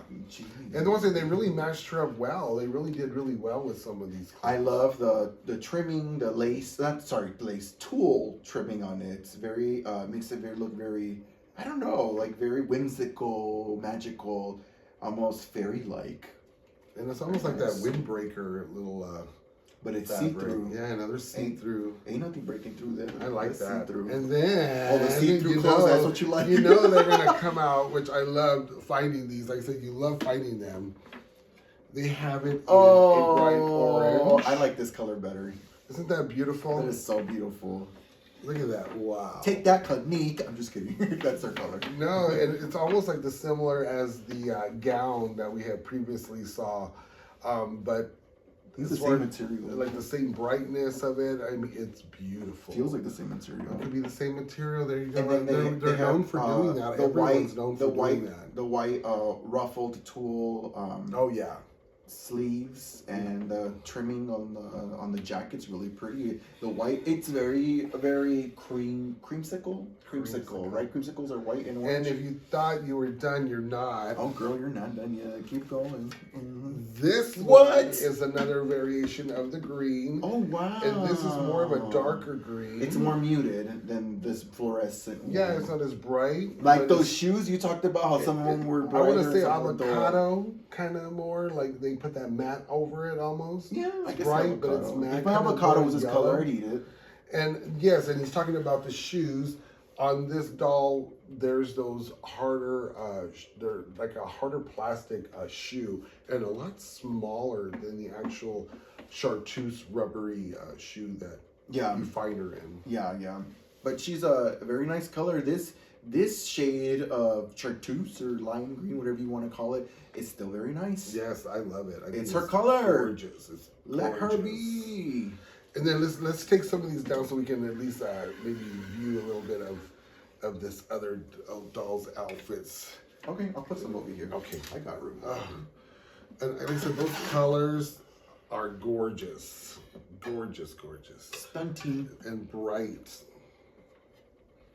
And the ones that they really matched her up well. They really did really well with some of these clothes. I love the trimming, the lace. Lace tulle trimming on it. It's very makes it look very, I don't know, like very whimsical, magical, almost fairy-like. And it's almost like that windbreaker little. But it's fabric. See-through. Yeah, another see-through. Ain't nothing breaking through there. I like that. See-through. And then the see-through clothes, that's what you like. You know they're gonna come out, which I loved finding these. Like I said, you love finding them. They have it in a bright orange. I like this color better. Isn't that beautiful? That is so beautiful. Look at that. Wow. Take that, Clinique. I'm just kidding. That's their color. No, and it's almost like similar as the gown that we had previously saw. But it's the same material. Like the same brightness of it. I mean, it's beautiful. Feels like the same material. It could be the same material. There you go. And then they're known for doing that. Everyone's known for doing that. The white ruffled tulle. Oh yeah. Sleeves and the trimming on the jacket's really pretty. The white, it's very creamsicle, right? Creamsicles are white and orange. And if you thought you were done, you're not. Oh, girl, you're not done yet. Keep going. Mm-hmm. This one is another variation of the green. Oh wow! And this is more of a darker green. It's more muted than this fluorescent. Yeah, it's not as bright. Like those shoes you talked about, how some of them were brighter. I want to say avocado, kind of more like they put that matte over it almost. Yeah, I guess bright, avocado. But it's matte. If my avocado was this color, I'd eat it. And yes, and he's talking about the shoes. On this doll, there's those harder, they're like a harder plastic shoe, and a lot smaller than the actual chartreuse rubbery shoe that you find her in. Yeah. But she's a very nice color. This shade of chartreuse or lime green, whatever you want to call it, is still very nice. Yes, I love it. It's her color. Gorgeous. It's Let her be. And then let's take some of these down so we can at least maybe view a little bit of this other doll's outfits. Okay, I'll put some over here. Okay, I got room. And like I said, those colors are gorgeous. Gorgeous. Stunting. And bright.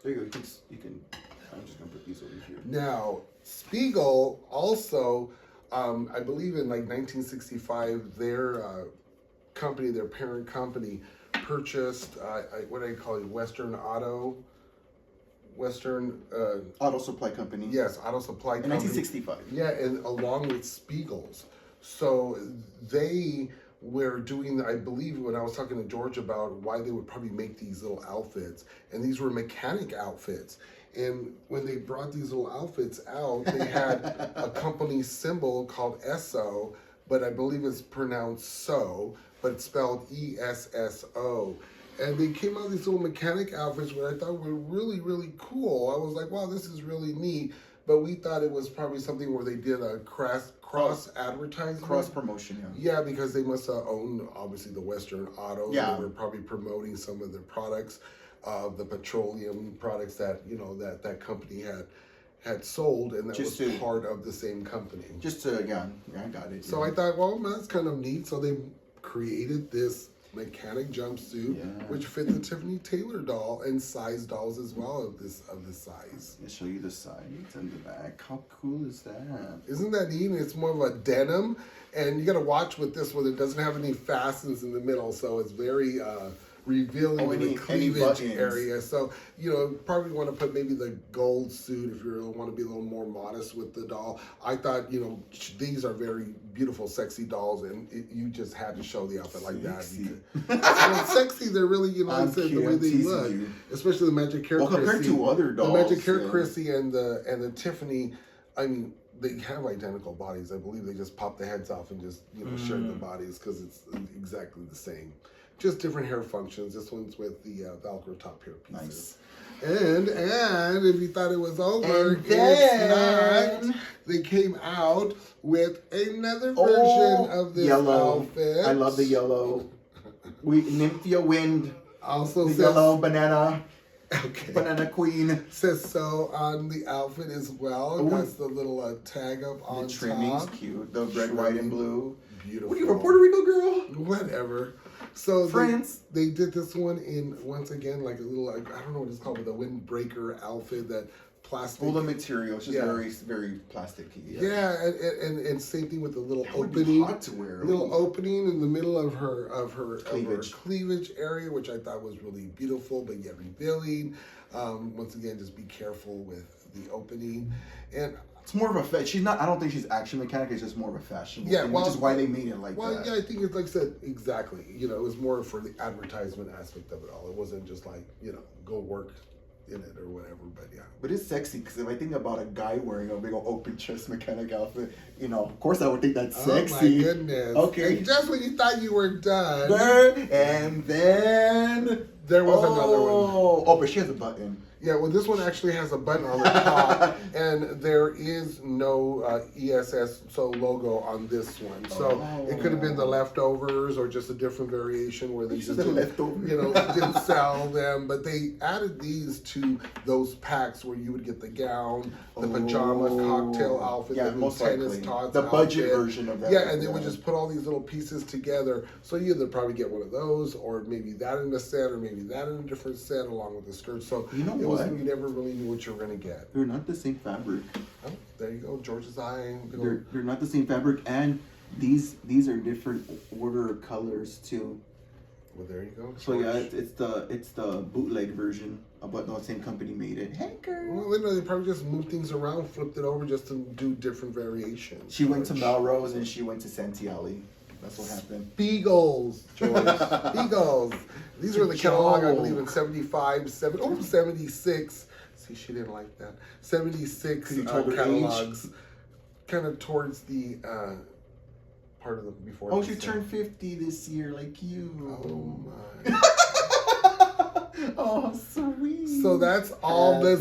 There you go. You can I'm just going to put these over here. Now, Spiegel also, I believe in like 1965, their company, their parent company, purchased, what do I call it, Western Auto Supply Company. Yes, Auto Supply Company. In 1965. Yeah, and along with Spiegel's. So they were doing, I believe when I was talking to George about why they would probably make these little outfits, and these were mechanic outfits. And when they brought these little outfits out, they had a company symbol called ESSO, but I believe it's pronounced so, but it's spelled ESSO. And they came out with these little mechanic outfits, which I thought were really, really cool. I was like, wow, this is really neat. But we thought it was probably something where they did a cross advertising. Cross promotion, yeah. Yeah, because they must have owned, obviously, the Western Auto. Yeah. They were probably promoting some of their products, the petroleum products that, you know, that company had sold, and that was part of the same company. I got it. So I thought, well, that's kind of neat. So they created this mechanic jumpsuit, which fit the Tiffany Taylor doll and size dolls as well of this size. I'll show you the sides and the back. How cool is that? Isn't that neat? It's more of a denim, and you got to watch with this one. It doesn't have any fastens in the middle, so it's very revealing any the cleavage buttons. area. So, you know, probably want to put maybe the gold suit if you want to be a little more modest with the doll. I thought, you know, these are very beautiful, sexy dolls, and you just had to show the outfit like that. Well, sexy, they're really, you know, like I said, the way they look, especially the Magic Hair Chrissy. Compared to other dolls, the Magic Hair Chrissy and the Tiffany, I mean, they have identical bodies. I believe they just pop the heads off and just, you know, share the bodies because it's exactly the same. Just different hair functions. This one's with the Velcro top hair pieces. Nice. And if you thought it was over, it's not. They came out with another version of this outfit. I love the yellow. Nympthea Wind. Also the says, yellow banana. Okay. Banana Queen. Says so on the outfit as well. It has the little tag up on the trimming's top. Cute. The red, white, and blue. Beautiful. What are you, a Puerto Rico girl? Whatever. So France. They did this one in, once again, like a little, like, I don't know what it's called, but the windbreaker outfit, that plastic. All the material, it's just very, very plasticky. Yeah, and same thing with the little that opening. Would be hot to wear. Little opening in the middle of her cleavage. Cleavage area, which I thought was really beautiful, but yet revealing. Once again, just be careful with the opening. And it's more of a she's not. I don't think she's action mechanic. It's just more of a fashion. Yeah, thing, which is why they made it like that. Well, yeah, I think it's like I said, exactly. You know, it was more for the advertisement aspect of it all. It wasn't just like, you know, go work in it or whatever. But yeah. But it's sexy because if I think about a guy wearing a big old open chest mechanic outfit, you know, of course I would think that's sexy. Oh my goodness. Okay. And just when you thought you were done. And then there was another one. Oh, but she has a button. Yeah, well, this one actually has a button on the top, and there is no ESS logo on this one. So it could have been the leftovers or just a different variation where they just didn't sell them. But they added these to those packs where you would get the gown, the pajama cocktail outfit, the most tennis likely. tots The budget outfit. version of that. Yeah, and they would just put all these little pieces together. So you either probably get one of those, or maybe that in a set, or maybe that in a different set along with the skirt. So you know what? You never really knew what you were going to get. They're not the same fabric. Oh, there you go, George's eye. They're not the same fabric, and these are different order of colors too. Well, there you go. So yeah, it's the bootleg version, but no, same company made it. Hey girl. Well, they probably just moved things around, flipped it over just to do different variations. She went to Melrose and she went to Santiali. That's what happened. Beagles, George. Beagles. These were the catalog, I believe, in 76. See, she didn't like that. 76 catalogs. Kind of towards the part of the before. Oh, she turned 50 this year, like you. Oh, my. Oh, sweet. So that's all the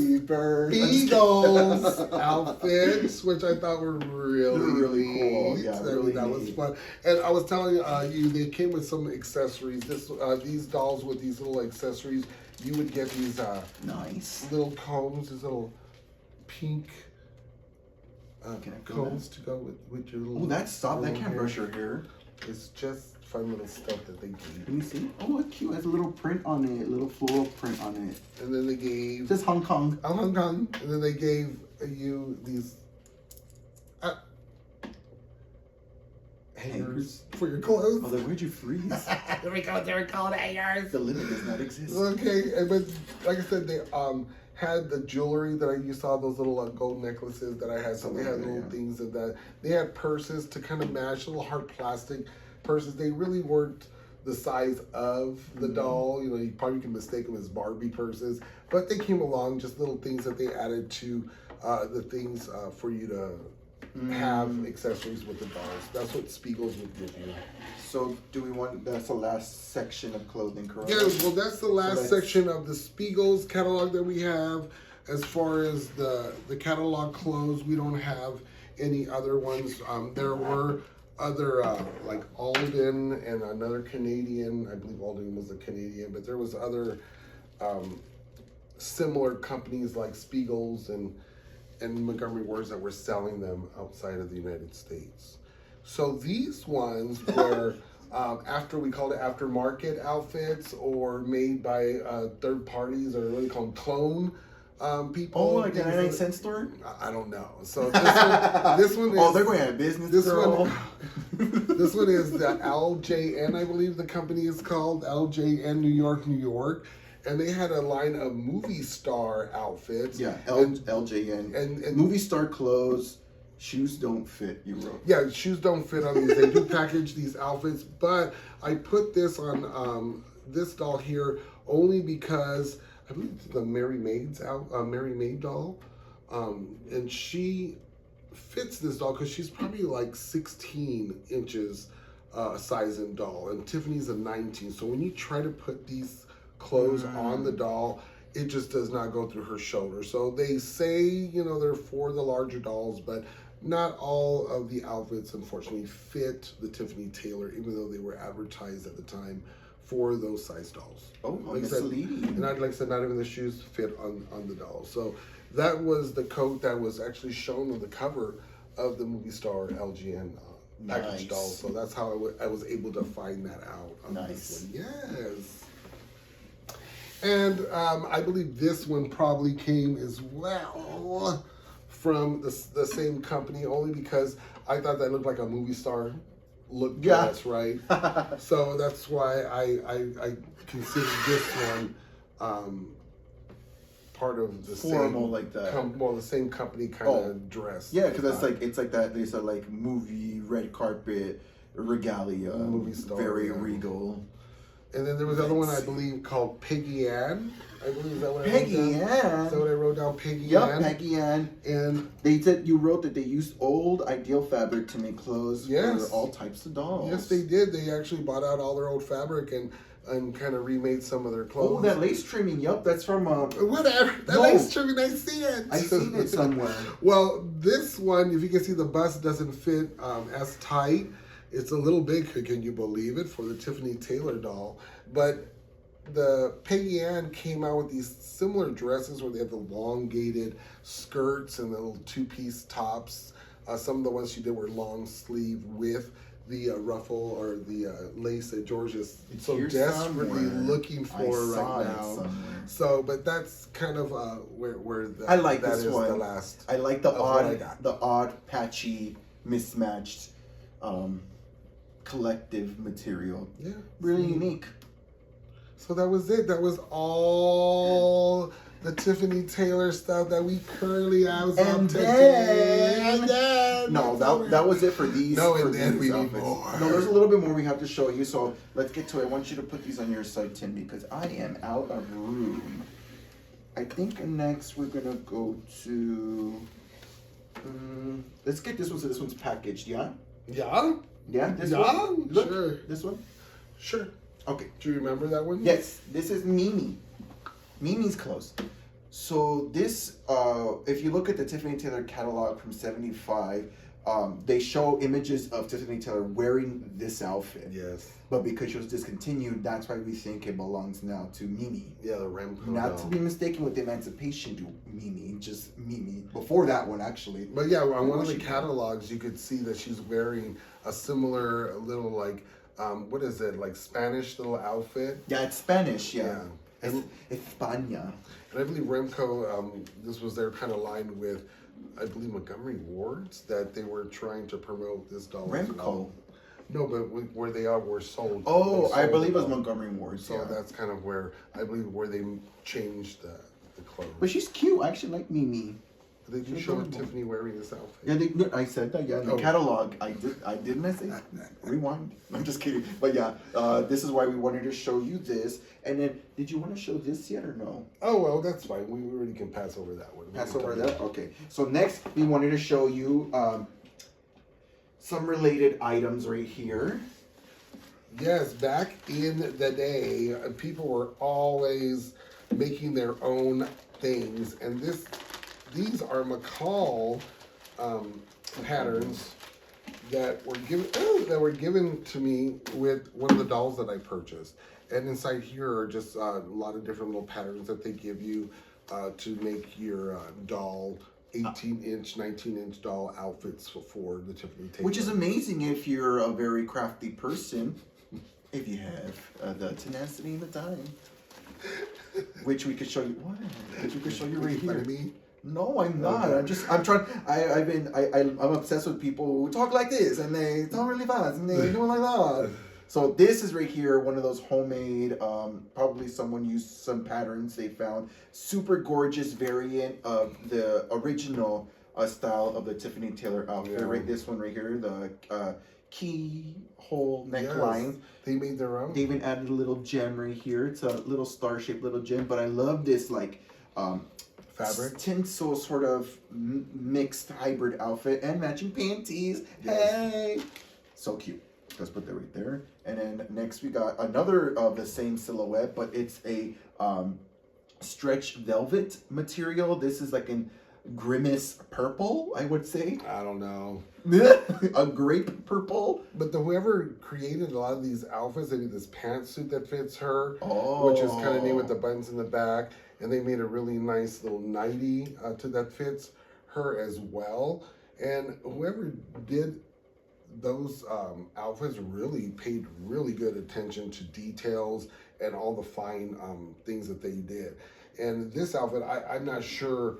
Beagles outfits, which I thought were really cool. Yeah, that was fun. And I was telling you, they came with some accessories. These dolls with these little accessories, you would get these nice little combs, these little pink combs to go with your little. Oh, that's soft. That can't brush your hair. It's just fun little stuff that they gave. Let me see. Oh, it's cute. It has a little print on it, little floral print on it. And then they gave. Just Hong Kong. Hong Kong. And then they gave you these hangers for your clothes. Oh, then where'd you freeze? Here we go. They're called hangers. The limit does not exist. Okay, but like I said, they had the jewelry that you saw, those little gold necklaces that I had. So they had little things of that. They had purses to kind of match, little hard plastic purses. They really weren't the size of the doll. You know, you probably can mistake them as Barbie purses, but they came along, just little things that they added to the things for you to have accessories with the dolls. That's what Spiegels would give you. So do we want, that's the last section of clothing, correct? Yeah, well, that's the last section of the Spiegels catalog that we have. As far as the catalog clothes, we don't have any other ones. There were other, like Alden and another Canadian, I believe Alden was a Canadian, but there was other similar companies like Spiegels and Montgomery Wards that were selling them outside of the United States. So these ones were we called it aftermarket outfits or made by third parties, or really called clone People. Oh, like the 99-cent store? I don't know. So this one is. Oh, they're going out of business. This one. This one is the LJN, I believe the company is called LJN New York, and they had a line of movie star outfits. Yeah, LJN and movie star clothes. Shoes don't fit, you wrote. Yeah, shoes don't fit on these. They do package these outfits, but I put this on this doll here only because I believe it's the Mary Maid doll, and she fits this doll because she's probably like 16 inches size in doll, and Tiffany's a 19. So when you try to put these clothes on the doll, it just does not go through her shoulder. So they say, you know, they're for the larger dolls, but not all of the outfits, unfortunately, fit the Tiffany Taylor, even though they were advertised at the time for those size dolls. Oh, like I said, and like I said, not even the shoes fit on the doll. So that was the coat that was actually shown on the cover of the movie star LGN package doll. So that's how I was able to find that out on this one. Yes. And I believe this one probably came as well from the same company, only because I thought that looked like a movie star look dress, right? So that's why I considered this one part of the formal, same, like that. The same company kind of dress. Yeah, because it's like that. They said like movie red carpet regalia, movie star, very regal. And then there was another one I believe called Peggy Ann. I believe is that what Peggy Ann. Is that what I wrote down? Peggy Ann. Peggy Ann. And they said you wrote that they used old Ideal fabric to make clothes for all types of dolls. Yes, they did. They actually bought out all their old fabric and kind of remade some of their clothes. Oh, that lace trimming. Yup, that's from whatever. That lace trimming, I see it. I seen it somewhere. Well, this one, if you can see, the bust doesn't fit as tight. It's a little big, can you believe it, for the Tiffany Taylor doll. But the Peggy Ann came out with these similar dresses where they have the elongated skirts and the little two-piece tops. Some of the ones she did were long sleeve with the ruffle or the lace that George is so desperately looking for right now. So, but that's kind of where I like that this is one. The last. I like the odd, patchy, mismatched collective material. Yeah, really unique. So that was it. That was all the Tiffany Taylor stuff that we currently have up today. No, that was it for these. No, and then we need more. No, there's a little bit more we have to show you. So let's get to it. I want you to put these on your side, Tim, because I am out of room. I think next we're gonna go to. Let's get this one. So this one's packaged. Yeah. Yeah. Yeah. This one. Look, sure. This one. Sure. Okay. Do you remember that one? Yes. This is Mimi. Mimi's clothes. So this, if you look at the Tiffany Taylor catalog from '75, they show images of Tiffany Taylor wearing this outfit. Yes. But because she was discontinued, that's why we think it belongs now to Mimi. Yeah, the Remco. Not to be mistaken with the Emancipation to Mimi, just Mimi. Before that one, actually. But yeah, on one of the catalogs, you could see that she's wearing a similar little, like, what is it, like Spanish little outfit? Yeah, it's Spanish, yeah. And España. And I believe Remco, this was their kind of line with, I believe, Montgomery Ward's, that they were trying to promote this doll. Remco? No, but where they were sold. Oh, I believe it was Montgomery Ward. So that's kind of where, I believe, where they changed the clothes. But she's cute. I actually like Mimi. Did you show Tiffany wearing this outfit? Yeah, I said that. Yeah, in the catalog. Didn't I say? Rewind. I'm just kidding. But yeah, this is why we wanted to show you this. And then, did you want to show this yet or no? Oh well, that's fine. We already can pass over that one. Pass over that. Okay. So next, we wanted to show you some related items right here. Yes, back in the day, people were always making their own things, and these are McCall patterns that were given to me with one of the dolls that I purchased. And inside here are just a lot of different little patterns that they give you to make your doll 18-inch, 19-inch doll outfits for the Tiffany Taylor. Which is amazing if you're a very crafty person, if you have the tenacity and the time. which we could show you. What? Which we could show you right here. Me? No, I'm not. Okay. I'm trying. I'm obsessed with people who talk like this and they talk really fast and they do it like that. So this is right here, one of those homemade, probably someone used some patterns they found. Super gorgeous variant of the original style of the Tiffany Taylor outfit. Yeah. Right, this one right here, the keyhole neckline. Yes, they made their own. They even added a little gem right here. It's a little star-shaped little gem, but I love this like Fabric. tinsel sort of mixed hybrid outfit and matching panties. Yes. Hey, so cute. Let's put that right there. And then next we got another of the same silhouette, but it's a stretch velvet material. This is like in grimace purple, I would say. I don't know. A grape purple. But whoever created a lot of these outfits, they made this pantsuit that fits her, Oh. which is kind of neat with the buttons in the back. And they made a really nice little nightie that fits her as well. And whoever did those outfits really paid really good attention to details and all the fine things that they did. And this outfit, I'm not sure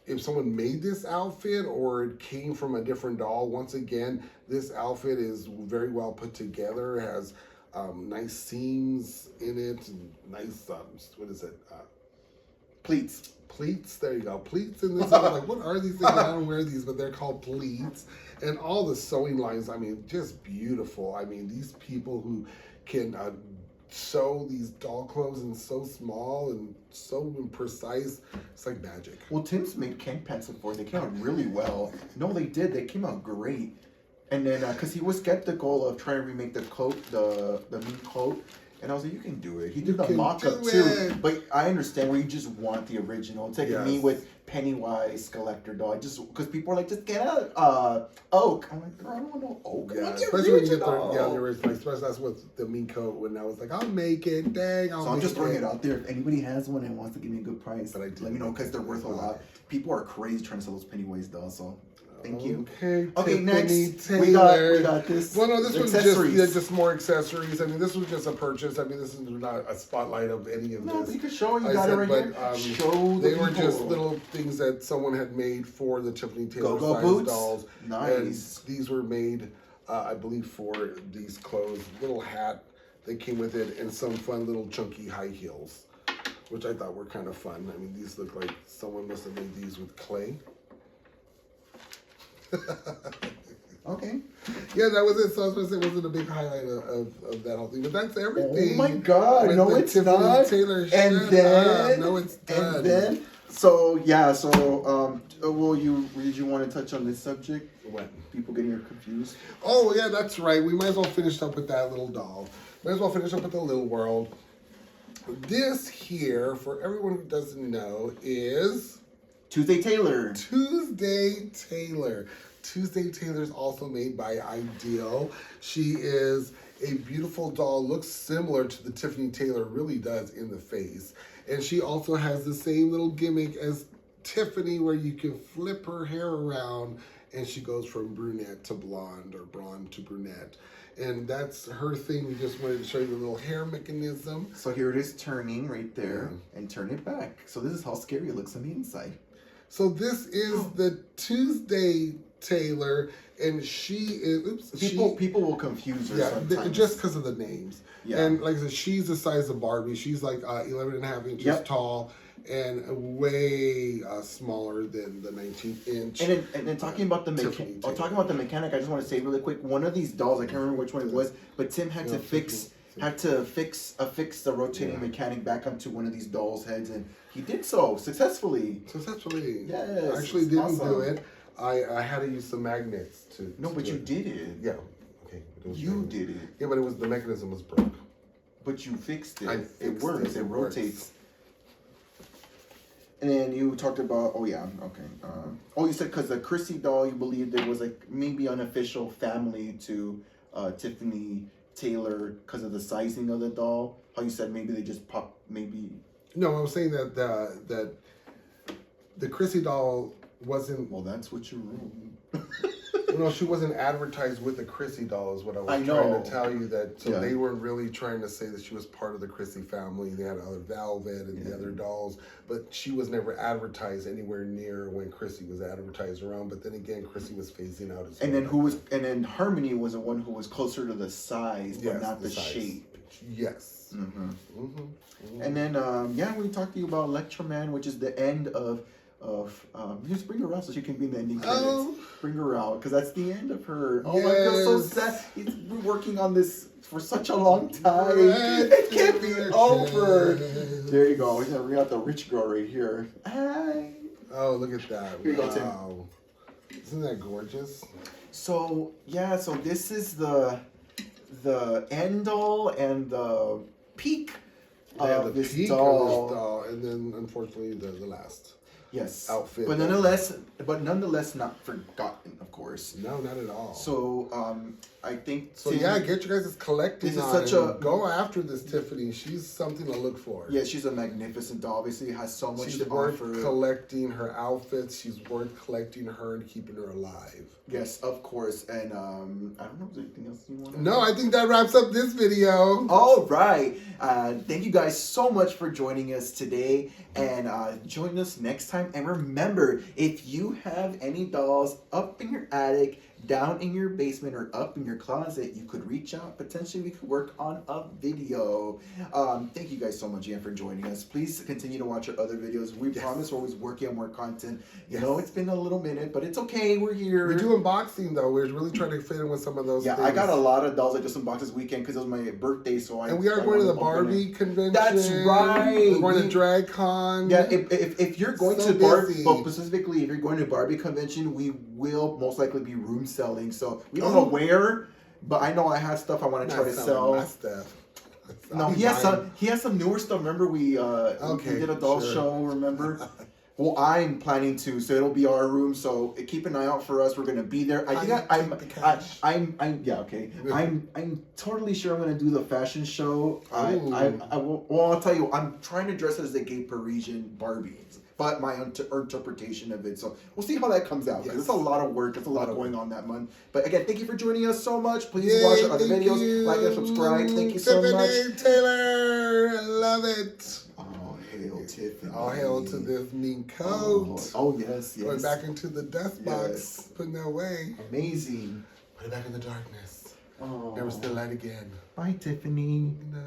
if someone made this outfit or it came from a different doll. Once again, this outfit is very well put together. It has nice seams in it and nice, what is it? Pleats. Pleats, there you go. Pleats in this. I was like, what are these things? I don't wear these, but they're called pleats. And all the sewing lines, I mean, just beautiful. I mean, these people who can sew these doll clothes and so small and so precise, it's like magic. Well, Tim's made Ken pants before. They came out really well. No, they did. They came out great. And then, because he was skeptical of trying to remake the coat, the mink coat. And I was like, you can do it. He did the mock-up too. But I understand where you just want the original. It's like me with Pennywise collector doll. Because people are like, just get a oak. I'm like, girl, I don't want no oak. Yeah, I want the especially when you get original. the original. Especially that's with the mink coat when I was like, I'll make it. Dang, I'll So I'm make just throwing it out there. If anybody has one and wants to give me a good price, But I let me know because they're worth a lot. People are crazy trying to sell those Pennywise dolls. So thank you. Okay, Okay, next Taylor. we got this. Well, no, this was accessories. just more accessories. I mean, this was just a purchase. I mean, this is not a spotlight of any of No, this. but you can show it. You I got said, it right but, here. Show the They were people. just little things that someone had made for the Tiffany Taylor Go-go size boots. dolls. Nice. And these were made, I believe, for these clothes. Little hat that came with it and some fun little chunky high heels, which I thought were kind of fun. I mean, these look like someone must have made these with clay. Okay. Yeah, that was it. So I was going to say it wasn't a big highlight of that whole thing. But that's everything. Oh my God. with No, the it's Tiffany not. Taylor And shut then, up. No, it's done. and then, so yeah, so did you want to touch on this subject? What? People getting confused. Oh, yeah, that's right. We might as well finish up with that little doll. Might as well finish up with the little world. This here, for everyone who doesn't know, is Tuesday Taylor. Tuesday Taylor. Tuesday Taylor is also made by Ideal. She is a beautiful doll, looks similar to the Tiffany Taylor, really does in the face. And she also has the same little gimmick as Tiffany where you can flip her hair around and she goes from brunette to blonde or blonde to brunette. And that's her thing. We just wanted to show you the little hair mechanism. So here it is turning right there and turn it back. So this is how scary it looks on the inside. So this is the Tuesday Taylor, and she is. People will confuse her sometimes. Just because of the names. Yeah. And like I said, she's the size of Barbie. She's like 11 and a half inches tall and way smaller than the 19-inch. And then talking about the mechanic, I just want to say really quick. One of these dolls, I can't remember which one it was, but Tim had to fix the rotating mechanic back onto one of these dolls' heads, and he did so successfully. Yes. I actually didn't do awesome. it. I had to use some magnets to. No, but you did it. Yeah. Okay. You did it. Yeah, but the mechanism was broke. But you fixed it. It works. It rotates. And then you talked about, you said because the Chrissy doll, you believed it was like maybe unofficial family to Tiffany Taylor because of the sizing of the doll. How you said maybe they just maybe. No, I was saying that the Chrissy doll wasn't. Well, that's what you wrote. No, she wasn't advertised with the Chrissy doll is what I was I know. trying to tell you. That so Yeah. they weren't really trying to say that she was part of the Chrissy family. They had other Velvet and the other dolls, but she was never advertised anywhere near when Chrissy was advertised around. But then again, Chrissy was phasing out as And well. then Harmony was the one who was closer to the size, but Yes, not the size. shape. Yes. And then we talked to you about Electroman, which is the end of just bring her out so she can be in the ending credits. Oh. Bring her out because that's the end of her. Oh, I feel so sad. We're working on this for such a long time. It can't be over. There you go. We're gonna bring out the rich girl right here. Hi. Oh, look at that! Here you go, Tim. Wow, isn't that gorgeous? So this is the end all and the peak of this peak doll. of this doll, and then unfortunately the last. Yes. Outfit. But nonetheless not forgotten, of course. No, not at all. So I think So get you guys collecting This is on such and a- go after this Tiffany. She's something to look for. yeah, she's a magnificent doll. Obviously has so much She's to worth offer. collecting her outfits. She's worth collecting her and keeping her alive. Yes, of course. And I don't know if there's anything else you want to No, I think that wraps up this video. All right. Thank you guys so much for joining us today. And join us next time. And remember, if you have any dolls up in your attic, down in your basement, or up in your closet, you could reach out. Potentially, we could work on a video. Thank you guys so much again for joining us. Please continue to watch our other videos. We promise we're always working on more content. You know, it's been a little minute, but it's okay. We're here. We do unboxing though. We're really trying to fit in with some of those. Yeah, things. I got a lot of dolls I just unboxed this weekend because it was my birthday. So And we are going to the Barbie convention. That's right. We're going to DragCon. Yeah, if you're going So to Barbie, busy. but specifically if you're going to Barbie convention, we will most likely be room selling. So we don't know where, but I know I have stuff I want to try to sell. My stuff. No, I'll be he has buying. some newer stuff. Remember we did a doll show. Remember? Well, I'm planning to, so it'll be our room. So keep an eye out for us. We're gonna be there. I think I'm totally sure I'm gonna do the fashion show. I will. Well, I'll tell you, I'm trying to dress as a gay Parisian Barbie, but my interpretation of it. So we'll see how that comes out. Because it's a lot of work. It's a lot going on that month. But again, thank you for joining us so much. Please watch our other videos. Like and subscribe. Thank you so much. Tiffany Taylor, I love it. Oh, hail Tiffany. All hail to this mean coat. Oh, yes. Going back into the dust box, Yes. putting it away. Amazing. Put it back in the darkness. Oh. Never see the light again. Bye, Tiffany. No.